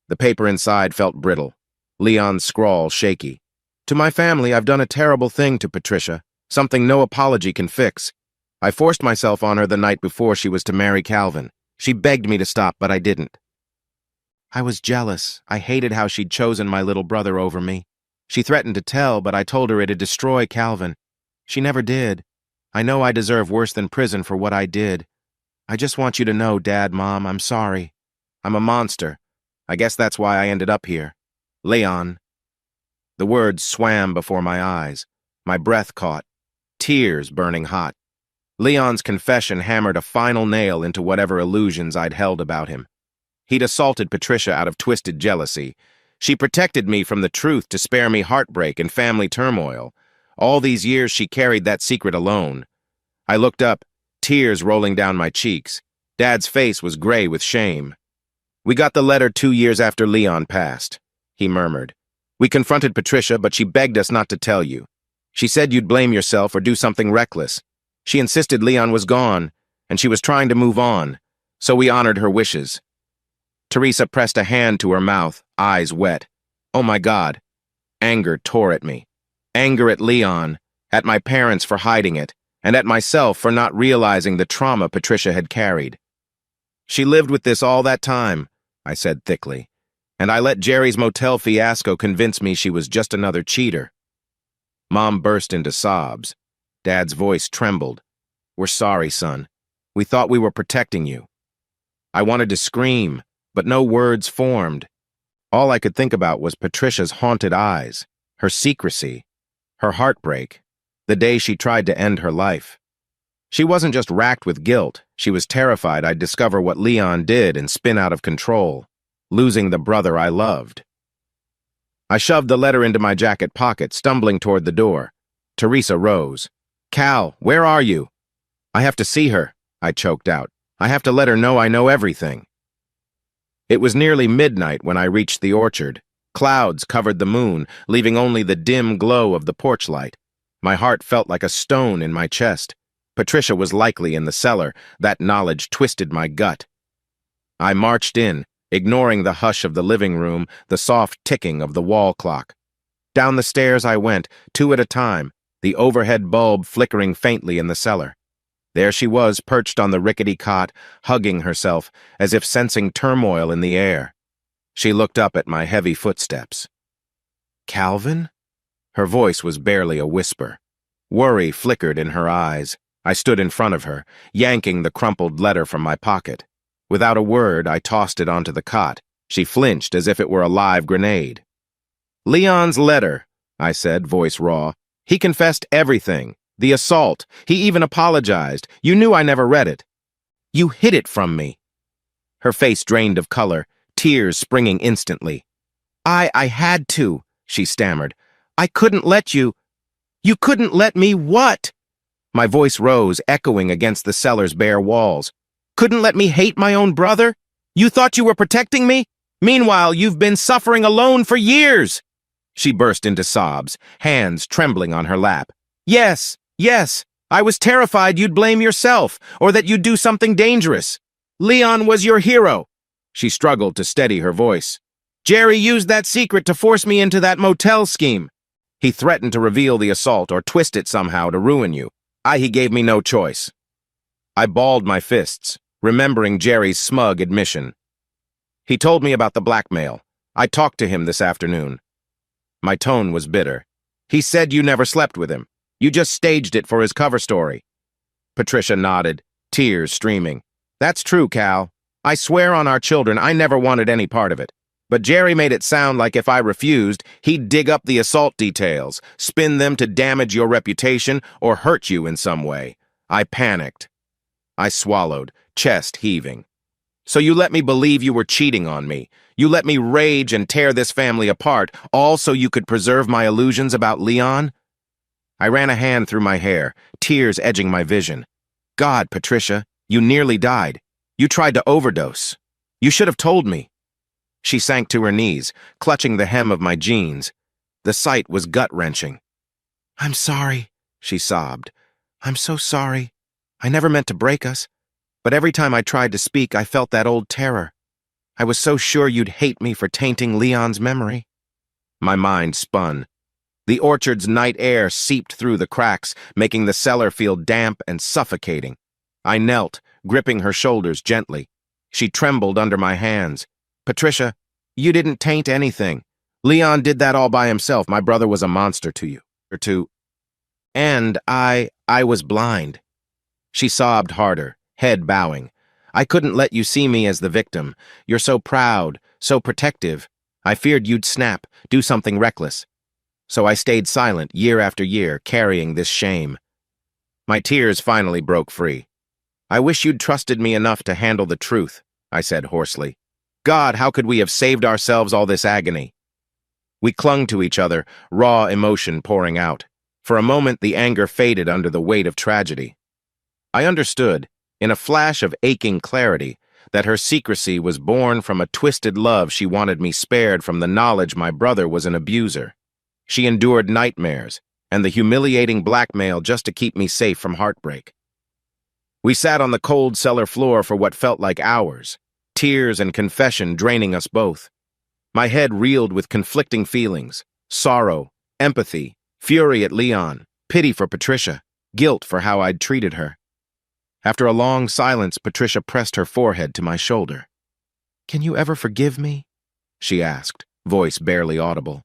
The paper inside felt brittle, Leon's scrawl shaky. "To my family, I've done a terrible thing to Patricia, something no apology can fix. I forced myself on her the night before she was to marry Calvin. She begged me to stop, but I didn't. I was jealous. I hated how she'd chosen my little brother over me. She threatened to tell, but I told her it'd destroy Calvin. She never did. I know I deserve worse than prison for what I did. I just want you to know, Dad, Mom, I'm sorry. I'm a monster. I guess that's why I ended up here. Leon." The words swam before my eyes. My breath caught, tears burning hot. Leon's confession hammered a final nail into whatever illusions I'd held about him. He'd assaulted Patricia out of twisted jealousy. She protected me from the truth to spare me heartbreak and family turmoil. All these years she carried that secret alone. I looked up, tears rolling down my cheeks. Dad's face was gray with shame. "We got the letter 2 years after Leon passed," he murmured. "We confronted Patricia, but she begged us not to tell you. She said you'd blame yourself or do something reckless. She insisted Leon was gone, and she was trying to move on, so we honored her wishes." Teresa pressed a hand to her mouth, eyes wet. Oh my God. Anger tore at me. Anger at Leon, at my parents for hiding it, and at myself for not realizing the trauma Patricia had carried. "She lived with this all that time," I said thickly, "and I let Jerry's motel fiasco convince me she was just another cheater." Mom burst into sobs. Dad's voice trembled. "We're sorry, son. We thought we were protecting you." I wanted to scream, but no words formed. All I could think about was Patricia's haunted eyes, her secrecy, her heartbreak, the day she tried to end her life. She wasn't just racked with guilt, she was terrified I'd discover what Leon did and spin out of control, losing the brother I loved. I shoved the letter into my jacket pocket, stumbling toward the door. Teresa rose. "Cal, where are you?" "I have to see her," I choked out. "I have to let her know I know everything." It was nearly midnight when I reached the orchard. Clouds covered the moon, leaving only the dim glow of the porch light. My heart felt like a stone in my chest. Patricia was likely in the cellar. That knowledge twisted my gut. I marched in, ignoring the hush of the living room, the soft ticking of the wall clock. Down the stairs I went, 2 at a time, the overhead bulb flickering faintly in the cellar. There she was, perched on the rickety cot, hugging herself, as if sensing turmoil in the air. She looked up at my heavy footsteps. "Calvin?" Her voice was barely a whisper. Worry flickered in her eyes. I stood in front of her, yanking the crumpled letter from my pocket. Without a word, I tossed it onto the cot. She flinched as if it were a live grenade. "Leon's letter," I said, voice raw. "He confessed everything. The assault. He even apologized. You knew I never read it. You hid it from me." Her face drained of color, tears springing instantly. I had to," she stammered. "I couldn't let you. You couldn't let me what? My voice rose, echoing against the cellar's bare walls. Couldn't let me hate my own brother? You thought you were protecting me? Meanwhile, you've been suffering alone for years. She burst into sobs, hands trembling on her lap. Yes, yes, I was terrified you'd blame yourself, or that you'd do something dangerous. Leon was your hero. She struggled to steady her voice. Jerry used that secret to force me into that motel scheme. He threatened to reveal the assault or twist it somehow to ruin you. He gave me no choice. I balled my fists, remembering Jerry's smug admission. He told me about the blackmail. I talked to him this afternoon. My tone was bitter. He said you never slept with him. You just staged it for his cover story. Patricia nodded, tears streaming. That's true, Cal. I swear on our children I never wanted any part of it. But Jerry made it sound like if I refused, he'd dig up the assault details, spin them to damage your reputation or hurt you in some way. I panicked. I swallowed, chest heaving. So you let me believe you were cheating on me. You let me rage and tear this family apart, all so you could preserve my illusions about Leon? I ran a hand through my hair, tears edging my vision. God, Patricia, you nearly died. You tried to overdose. You should have told me. She sank to her knees, clutching the hem of my jeans. The sight was gut-wrenching. I'm sorry, she sobbed. I'm so sorry. I never meant to break us. But every time I tried to speak, I felt that old terror. I was so sure you'd hate me for tainting Leon's memory. My mind spun. The orchard's night air seeped through the cracks, making the cellar feel damp and suffocating. I knelt, gripping her shoulders gently. She trembled under my hands. Patricia, you didn't taint anything. Leon did that all by himself. My brother was a monster to you. And I was blind. She sobbed harder, head bowing. I couldn't let you see me as the victim. You're so proud, so protective. I feared you'd snap, do something reckless. So I stayed silent year after year, carrying this shame. My tears finally broke free. I wish you'd trusted me enough to handle the truth, I said hoarsely. God, how could we have saved ourselves all this agony? We clung to each other, raw emotion pouring out. For a moment, the anger faded under the weight of tragedy. I understood, in a flash of aching clarity, that her secrecy was born from a twisted love she wanted me spared from the knowledge my brother was an abuser. She endured nightmares and the humiliating blackmail just to keep me safe from heartbreak. We sat on the cold cellar floor for what felt like hours, tears and confession draining us both. My head reeled with conflicting feelings, sorrow, empathy, fury at Leon, pity for Patricia, guilt for how I'd treated her. After a long silence, Patricia pressed her forehead to my shoulder. Can you ever forgive me? She asked, voice barely audible.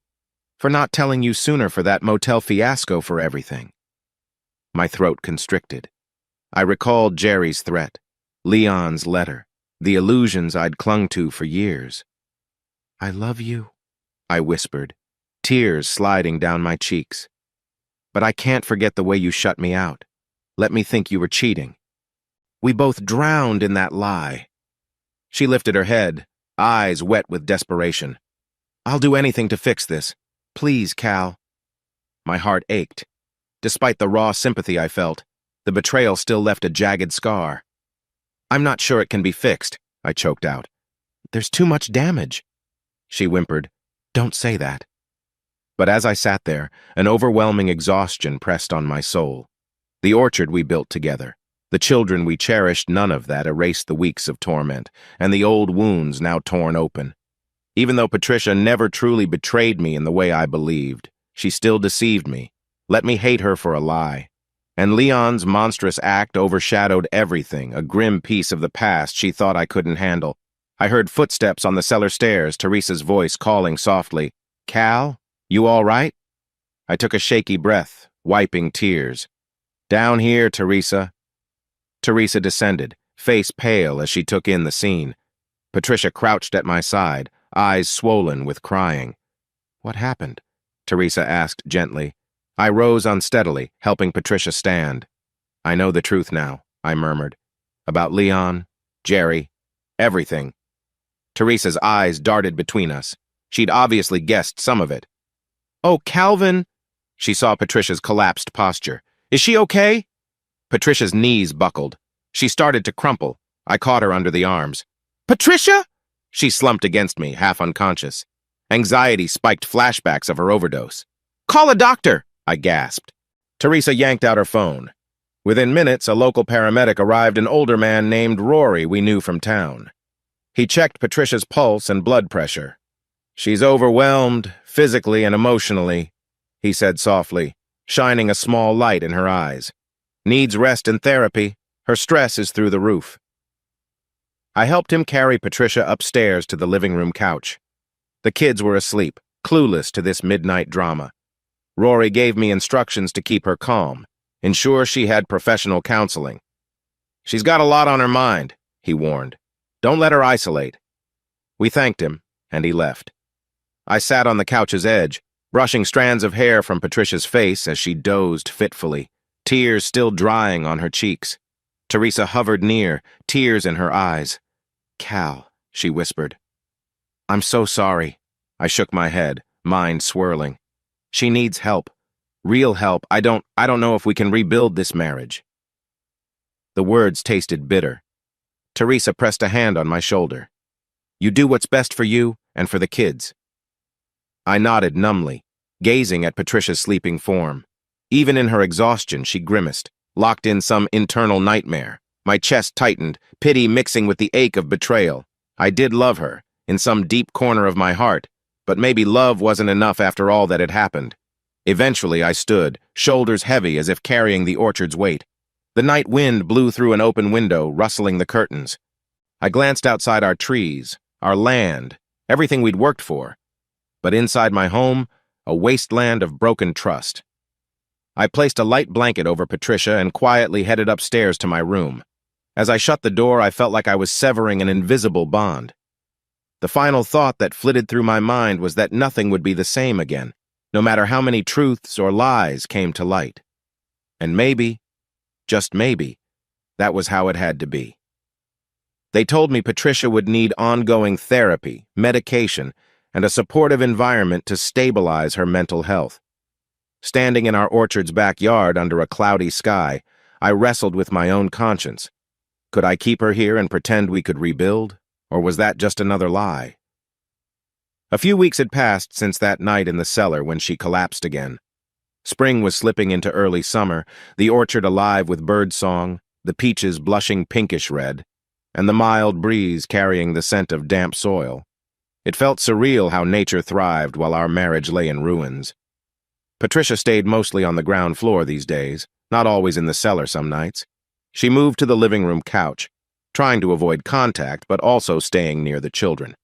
For not telling you sooner, for that motel fiasco, for everything. My throat constricted. I recalled Jerry's threat, Leon's letter, the illusions I'd clung to for years. I love you, I whispered, tears sliding down my cheeks. But I can't forget the way you shut me out. Let me think you were cheating. We both drowned in that lie. She lifted her head, eyes wet with desperation. I'll do anything to fix this. Please, Cal. My heart ached. Despite the raw sympathy I felt, the betrayal still left a jagged scar. I'm not sure it can be fixed, I choked out. There's too much damage. She whimpered, Don't say that. But as I sat there, an overwhelming exhaustion pressed on my soul. The orchard we built together, the children we cherished, none of that erased the weeks of torment, and the old wounds now torn open. Even though Patricia never truly betrayed me in the way I believed, she still deceived me, let me hate her for a lie. And Leon's monstrous act overshadowed everything, a grim piece of the past she thought I couldn't handle. I heard footsteps on the cellar stairs, Teresa's voice calling softly, Cal, you all right? I took a shaky breath, wiping tears. Down here, Teresa. Teresa descended, face pale as she took in the scene. Patricia crouched at my side, eyes swollen with crying. What happened? Teresa asked gently. I rose unsteadily, helping Patricia stand. I know the truth now, I murmured. About Leon, Jerry, everything. Teresa's eyes darted between us. She'd obviously guessed some of it. Oh, Calvin! She saw Patricia's collapsed posture. "Is she okay?" Patricia's knees buckled. She started to crumple. I caught her under the arms. "Patricia!" She slumped against me, half unconscious. Anxiety spiked flashbacks of her overdose. "Call a doctor!" I gasped. Teresa yanked out her phone. Within minutes, a local paramedic arrived, an older man named Rory we knew from town. He checked Patricia's pulse and blood pressure. "She's overwhelmed, physically and emotionally," he said softly, shining a small light in her eyes. "Needs rest and therapy. Her stress is through the roof." I helped him carry Patricia upstairs to the living room couch. The kids were asleep, clueless to this midnight drama. Rory gave me instructions to keep her calm, ensure she had professional counseling. "She's got a lot on her mind," he warned. "Don't let her isolate." We thanked him, and he left. I sat on the couch's edge, brushing strands of hair from Patricia's face as she dozed fitfully, tears still drying on her cheeks. Teresa hovered near, tears in her eyes. "Cal," she whispered. "I'm so sorry." I shook my head, mind swirling. "She needs help. Real help. I don't know if we can rebuild this marriage." The words tasted bitter. Teresa pressed a hand on my shoulder. "You do what's best for you and for the kids." I nodded numbly, gazing at Patricia's sleeping form. Even in her exhaustion, she grimaced, locked in some internal nightmare. My chest tightened, pity mixing with the ache of betrayal. I did love her, in some deep corner of my heart, but maybe love wasn't enough after all that had happened. Eventually, I stood, shoulders heavy as if carrying the orchard's weight. The night wind blew through an open window, rustling the curtains. I glanced outside our trees, our land, everything we'd worked for. But inside my home, a wasteland of broken trust. I placed a light blanket over Patricia and quietly headed upstairs to my room. As I shut the door, I felt like I was severing an invisible bond. The final thought that flitted through my mind was that nothing would be the same again, no matter how many truths or lies came to light. And maybe, just maybe, that was how it had to be. They told me Patricia would need ongoing therapy, medication, and a supportive environment to stabilize her mental health. Standing in our orchard's backyard under a cloudy sky, I wrestled with my own conscience. Could I keep her here and pretend we could rebuild, or was that just another lie? A few weeks had passed since that night in the cellar when she collapsed again. Spring was slipping into early summer, the orchard alive with birdsong, the peaches blushing pinkish red, and the mild breeze carrying the scent of damp soil. It felt surreal how nature thrived while our marriage lay in ruins. Patricia stayed mostly on the ground floor these days, not always in the cellar some nights. She moved to the living room couch, trying to avoid contact but also staying near the children.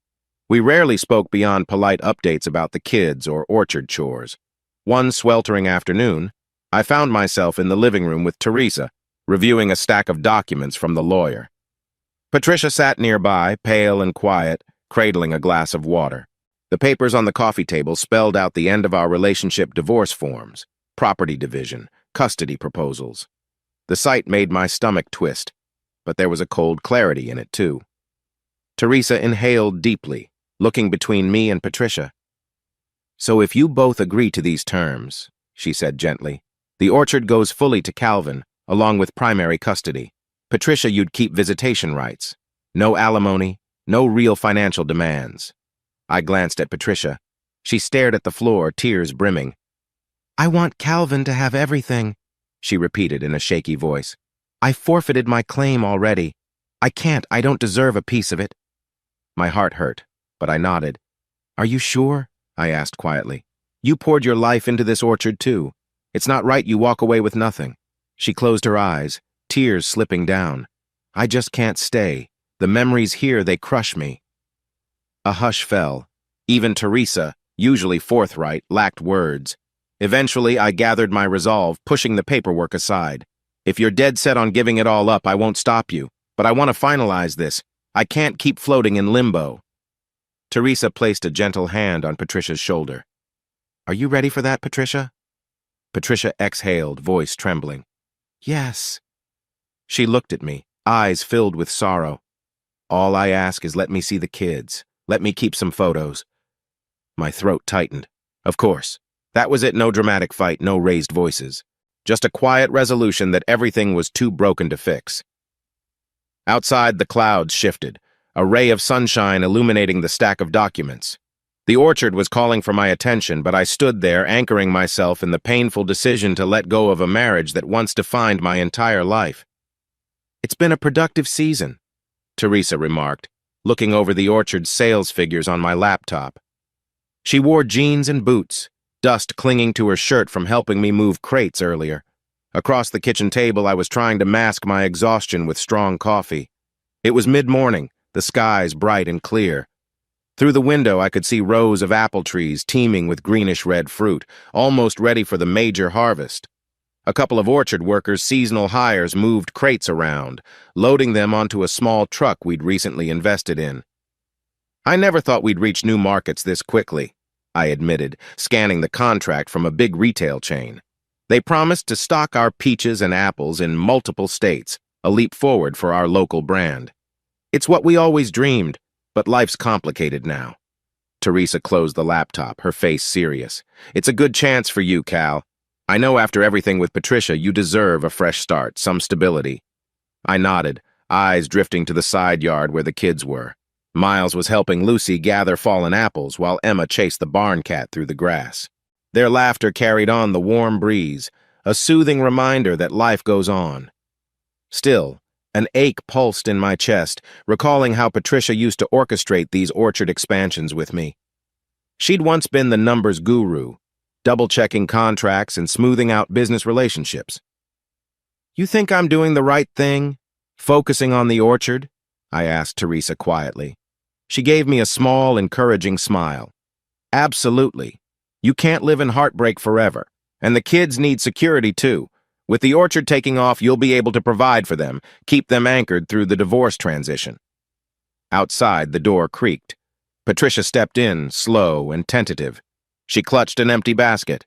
We rarely spoke beyond polite updates about the kids or orchard chores. One sweltering afternoon, I found myself in the living room with Teresa, reviewing a stack of documents from the lawyer. Patricia sat nearby, pale and quiet, cradling a glass of water. The papers on the coffee table spelled out the end of our relationship divorce forms, property division, custody proposals. The sight made my stomach twist, but there was a cold clarity in it, too. Teresa inhaled deeply, looking between me and Patricia. "So if you both agree to these terms," she said gently, "the orchard goes fully to Calvin, along with primary custody. Patricia, you'd keep visitation rights. No alimony, no real financial demands." I glanced at Patricia. She stared at the floor, tears brimming. "I want Calvin to have everything," she repeated in a shaky voice. "I forfeited my claim already. I don't deserve a piece of it." My heart hurt, but I nodded. "Are you sure?" I asked quietly. "You poured your life into this orchard too. It's not right you walk away with nothing." She closed her eyes, tears slipping down. "I just can't stay. The memories here, they crush me." A hush fell. Even Teresa, usually forthright, lacked words. Eventually, I gathered my resolve, pushing the paperwork aside. "If you're dead set on giving it all up, I won't stop you. But I want to finalize this. I can't keep floating in limbo." Teresa placed a gentle hand on Patricia's shoulder. "Are you ready for that, Patricia?" Patricia exhaled, voice trembling. "Yes." She looked at me, eyes filled with sorrow. "All I ask is let me see the kids. Let me keep some photos." My throat tightened. "Of course. That was it, no dramatic fight, no raised voices. Just a quiet resolution that everything was too broken to fix. Outside, the clouds shifted, a ray of sunshine illuminating the stack of documents. The orchard was calling for my attention, but I stood there, anchoring myself in the painful decision to let go of a marriage that once defined my entire life. "It's been a productive season," Teresa remarked, looking over the orchard's sales figures on my laptop. She wore jeans and boots, dust clinging to her shirt from helping me move crates earlier. Across the kitchen table, I was trying to mask my exhaustion with strong coffee. It was mid-morning, the skies bright and clear. Through the window, I could see rows of apple trees teeming with greenish-red fruit, almost ready for the major harvest. A couple of orchard workers' seasonal hires moved crates around, loading them onto a small truck we'd recently invested in. "I never thought we'd reach new markets this quickly," I admitted, scanning the contract from a big retail chain. "They promised to stock our peaches and apples in multiple states, a leap forward for our local brand. It's what we always dreamed, but life's complicated now." Teresa closed the laptop, her face serious. "It's a good chance for you, Cal. I know after everything with Patricia, you deserve a fresh start, some stability." I nodded, eyes drifting to the side yard where the kids were. Miles was helping Lucy gather fallen apples while Emma chased the barn cat through the grass. Their laughter carried on the warm breeze, a soothing reminder that life goes on. Still, an ache pulsed in my chest, recalling how Patricia used to orchestrate these orchard expansions with me. She'd once been the numbers guru, double-checking contracts and smoothing out business relationships. "You think I'm doing the right thing, focusing on the orchard?" I asked Teresa quietly. She gave me a small, encouraging smile. "Absolutely. You can't live in heartbreak forever, and the kids need security too. With the orchard taking off, you'll be able to provide for them, keep them anchored through the divorce transition." Outside, the door creaked. Patricia stepped in, slow and tentative. She clutched an empty basket.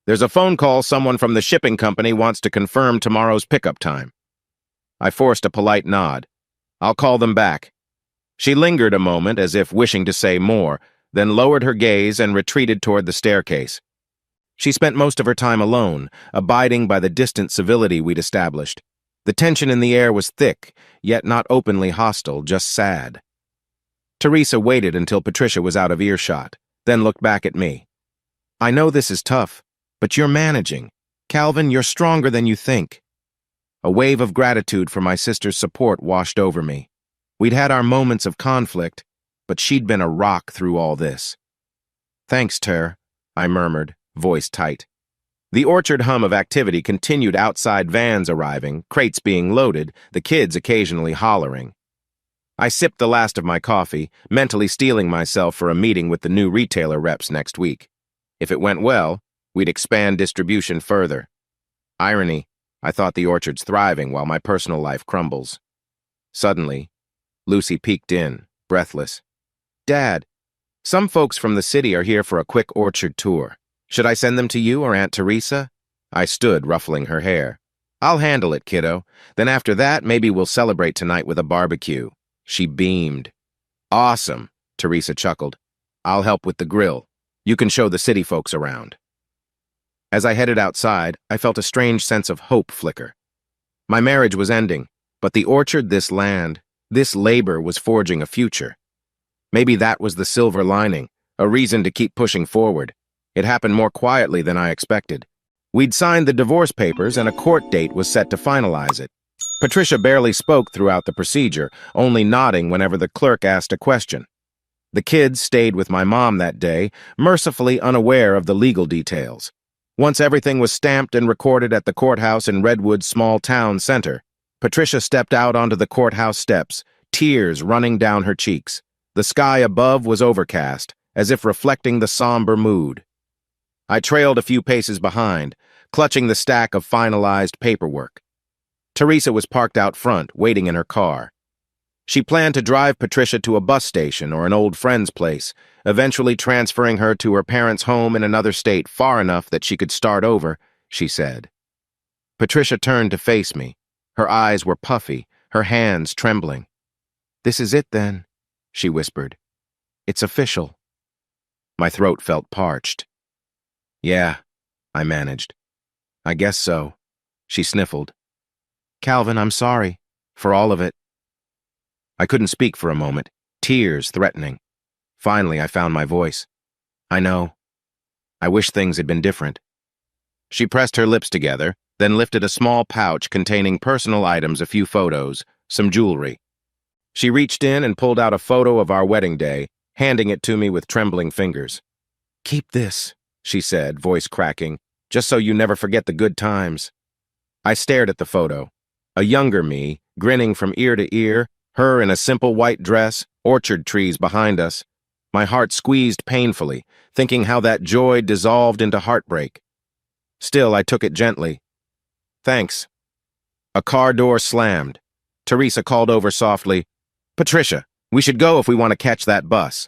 "There's a phone call someone from the shipping company wants to confirm tomorrow's pickup time." I forced a polite nod. "I'll call them back." She lingered a moment as if wishing to say more, then lowered her gaze and retreated toward the staircase. She spent most of her time alone, abiding by the distant civility we'd established. The tension in the air was thick, yet not openly hostile, just sad. Teresa waited until Patricia was out of earshot, then looked back at me. "I know this is tough, but you're managing. Calvin, you're stronger than you think." A wave of gratitude for my sister's support washed over me. We'd had our moments of conflict, but she'd been a rock through all this. "Thanks, Ter," I murmured, voice tight. The orchard hum of activity continued, outside vans arriving, crates being loaded, the kids occasionally hollering. I sipped the last of my coffee, mentally steeling myself for a meeting with the new retailer reps next week. If it went well, we'd expand distribution further. Irony, I thought the orchard's thriving while my personal life crumbles. Suddenly, Lucy peeked in, breathless. "Dad, some folks from the city are here for a quick orchard tour. Should I send them to you or Aunt Teresa?" I stood, ruffling her hair. "I'll handle it, kiddo. Then after that, maybe we'll celebrate tonight with a barbecue." She beamed. "Awesome," Teresa chuckled. "I'll help with the grill. You can show the city folks around." As I headed outside, I felt a strange sense of hope flicker. My marriage was ending, but the orchard, this land, this labor was forging a future. Maybe that was the silver lining, a reason to keep pushing forward. It happened more quietly than I expected. We'd signed the divorce papers and a court date was set to finalize it. Patricia barely spoke throughout the procedure, only nodding whenever the clerk asked a question. The kids stayed with my mom that day, mercifully unaware of the legal details. Once everything was stamped and recorded at the courthouse in Redwood's small town center, Patricia stepped out onto the courthouse steps, tears running down her cheeks. The sky above was overcast, as if reflecting the somber mood. I trailed a few paces behind, clutching the stack of finalized paperwork. Teresa was parked out front, waiting in her car. She planned to drive Patricia to a bus station or an old friend's place, eventually transferring her to her parents' home in another state far enough that she could start over, she said. Patricia turned to face me. Her eyes were puffy, her hands trembling. "This is it, then," she whispered. "It's official." My throat felt parched. Yeah, I managed. I guess so. She sniffled. Calvin, I'm sorry. For all of it. I couldn't speak for a moment, tears threatening. Finally, I found my voice. I know. I wish things had been different. She pressed her lips together, then lifted a small pouch containing personal items, a few photos, some jewelry. She reached in and pulled out a photo of our wedding day, handing it to me with trembling fingers. Keep this, she said, voice cracking, just so you never forget the good times. I stared at the photo. A younger me, grinning from ear to ear, her in a simple white dress, orchard trees behind us. My heart squeezed painfully, thinking how that joy dissolved into heartbreak. Still, I took it gently. Thanks. A car door slammed. Teresa called over softly, Patricia, we should go if we want to catch that bus.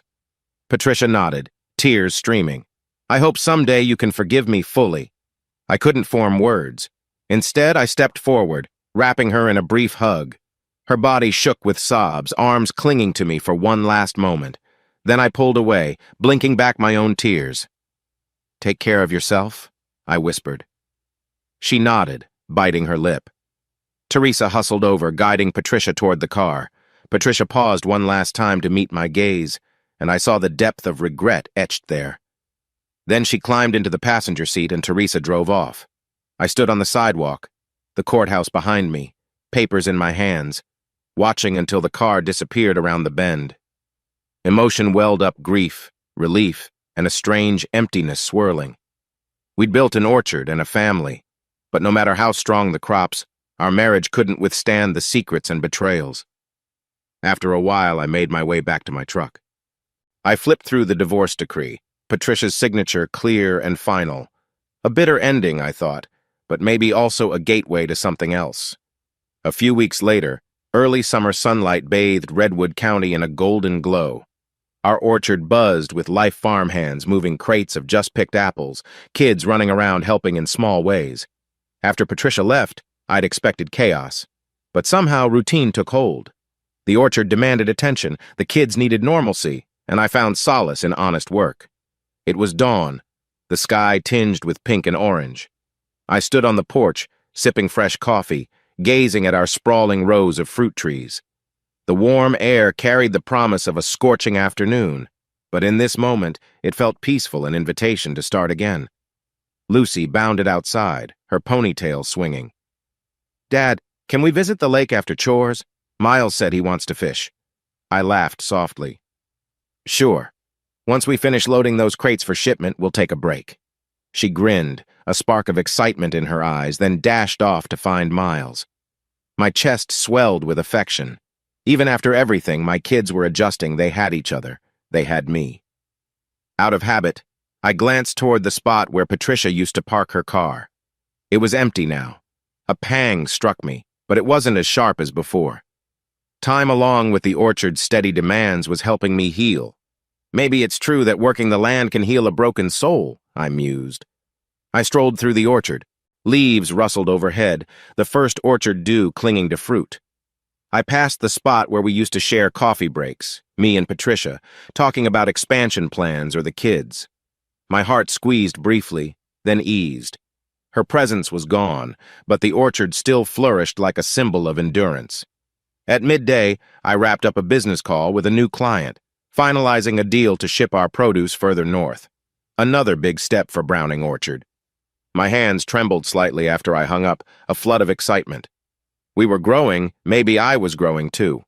Patricia nodded, tears streaming. I hope someday you can forgive me fully. I couldn't form words. Instead, I stepped forward, wrapping her in a brief hug. Her body shook with sobs, arms clinging to me for one last moment. Then I pulled away, blinking back my own tears. Take care of yourself, I whispered. She nodded, biting her lip. Teresa hustled over, guiding Patricia toward the car. Patricia paused one last time to meet my gaze, and I saw the depth of regret etched there. Then she climbed into the passenger seat and Teresa drove off. I stood on the sidewalk, the courthouse behind me, papers in my hands, watching until the car disappeared around the bend. Emotion welled up, grief, relief, and a strange emptiness swirling. We'd built an orchard and a family, but no matter how strong the crops, our marriage couldn't withstand the secrets and betrayals. After a while, I made my way back to my truck. I flipped through the divorce decree, Patricia's signature clear and final. A bitter ending, I thought, but maybe also a gateway to something else. A few weeks later, early summer sunlight bathed Redwood County in a golden glow. Our orchard buzzed with life farmhands moving crates of just-picked apples, kids running around helping in small ways. After Patricia left, I'd expected chaos, but somehow routine took hold. The orchard demanded attention, the kids needed normalcy, and I found solace in honest work. It was dawn, the sky tinged with pink and orange. I stood on the porch, sipping fresh coffee, gazing at our sprawling rows of fruit trees. The warm air carried the promise of a scorching afternoon, but in this moment, it felt peaceful, an invitation to start again. Lucy bounded outside, her ponytail swinging. Dad, can we visit the lake after chores? Miles said he wants to fish. I laughed softly. Sure. Once we finish loading those crates for shipment, we'll take a break. She grinned, a spark of excitement in her eyes, then dashed off to find Miles. My chest swelled with affection. Even after everything my kids were adjusting, they had each other. They had me. Out of habit, I glanced toward the spot where Patricia used to park her car. It was empty now. A pang struck me, but it wasn't as sharp as before. Time along with the orchard's steady demands was helping me heal. Maybe it's true that working the land can heal a broken soul, I mused. I strolled through the orchard. Leaves rustled overhead, the first orchard dew clinging to fruit. I passed the spot where we used to share coffee breaks, me and Patricia, talking about expansion plans or the kids. My heart squeezed briefly, then eased. Her presence was gone, but the orchard still flourished like a symbol of endurance. At midday, I wrapped up a business call with a new client, finalizing a deal to ship our produce further north. Another big step for Browning Orchard. My hands trembled slightly after I hung up, a flood of excitement. We were growing, maybe I was growing too.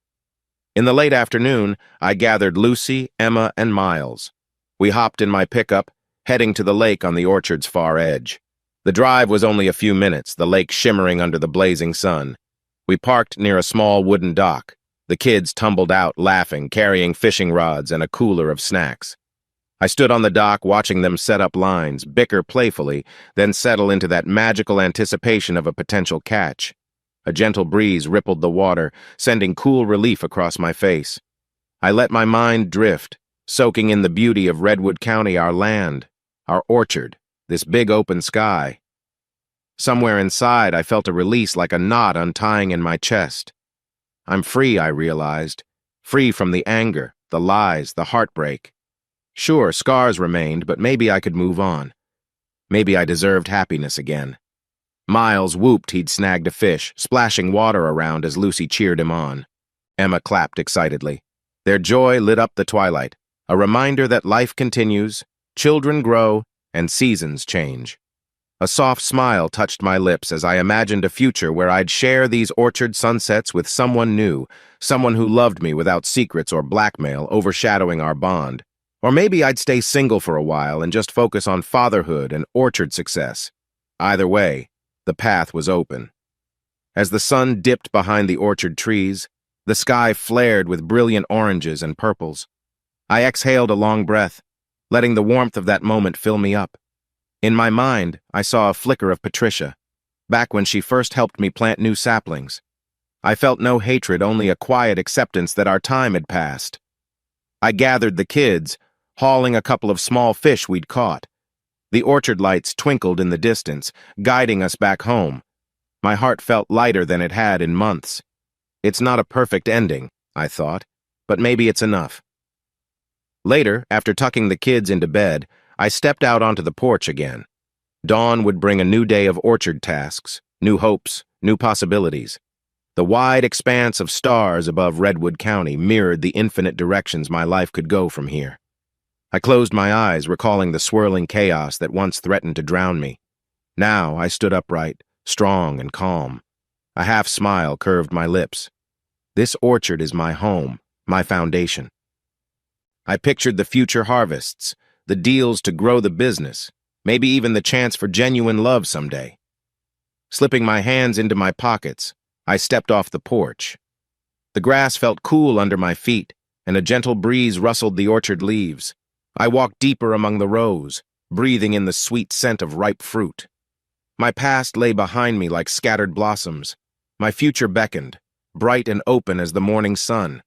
In the late afternoon, I gathered Lucy, Emma, and Miles. We hopped in my pickup, heading to the lake on the orchard's far edge. The drive was only a few minutes, the lake shimmering under the blazing sun. We parked near a small wooden dock. The kids tumbled out, laughing, carrying fishing rods and a cooler of snacks. I stood on the dock watching them set up lines, bicker playfully, then settle into that magical anticipation of a potential catch. A gentle breeze rippled the water, sending cool relief across my face. I let my mind drift, soaking in the beauty of Redwood County, our land, our orchard, this big open sky. Somewhere inside, I felt a release like a knot untying in my chest. I'm free, I realized. Free from the anger, the lies, the heartbreak. Sure, scars remained, but maybe I could move on. Maybe I deserved happiness again. Miles whooped he'd snagged a fish, splashing water around as Lucy cheered him on. Emma clapped excitedly. Their joy lit up the twilight, a reminder that life continues, children grow, and seasons change. A soft smile touched my lips as I imagined a future where I'd share these orchard sunsets with someone new, someone who loved me without secrets or blackmail overshadowing our bond. Or maybe I'd stay single for a while and just focus on fatherhood and orchard success. Either way, the path was open. As the sun dipped behind the orchard trees, the sky flared with brilliant oranges and purples. I exhaled a long breath, letting the warmth of that moment fill me up. In my mind, I saw a flicker of Patricia, back when she first helped me plant new saplings. I felt no hatred, only a quiet acceptance that our time had passed. I gathered the kids, hauling a couple of small fish we'd caught. The orchard lights twinkled in the distance, guiding us back home. My heart felt lighter than it had in months. It's not a perfect ending, I thought, but maybe it's enough. Later, after tucking the kids into bed, I stepped out onto the porch again. Dawn would bring a new day of orchard tasks, new hopes, new possibilities. The wide expanse of stars above Redwood County mirrored the infinite directions my life could go from here. I closed my eyes, recalling the swirling chaos that once threatened to drown me. Now I stood upright, strong and calm. A half smile curved my lips. This orchard is my home, my foundation. I pictured the future harvests, the deals to grow the business, maybe even the chance for genuine love someday. Slipping my hands into my pockets, I stepped off the porch. The grass felt cool under my feet, and a gentle breeze rustled the orchard leaves. I walked deeper among the rows, breathing in the sweet scent of ripe fruit. My past lay behind me like scattered blossoms. My future beckoned, bright and open as the morning sun.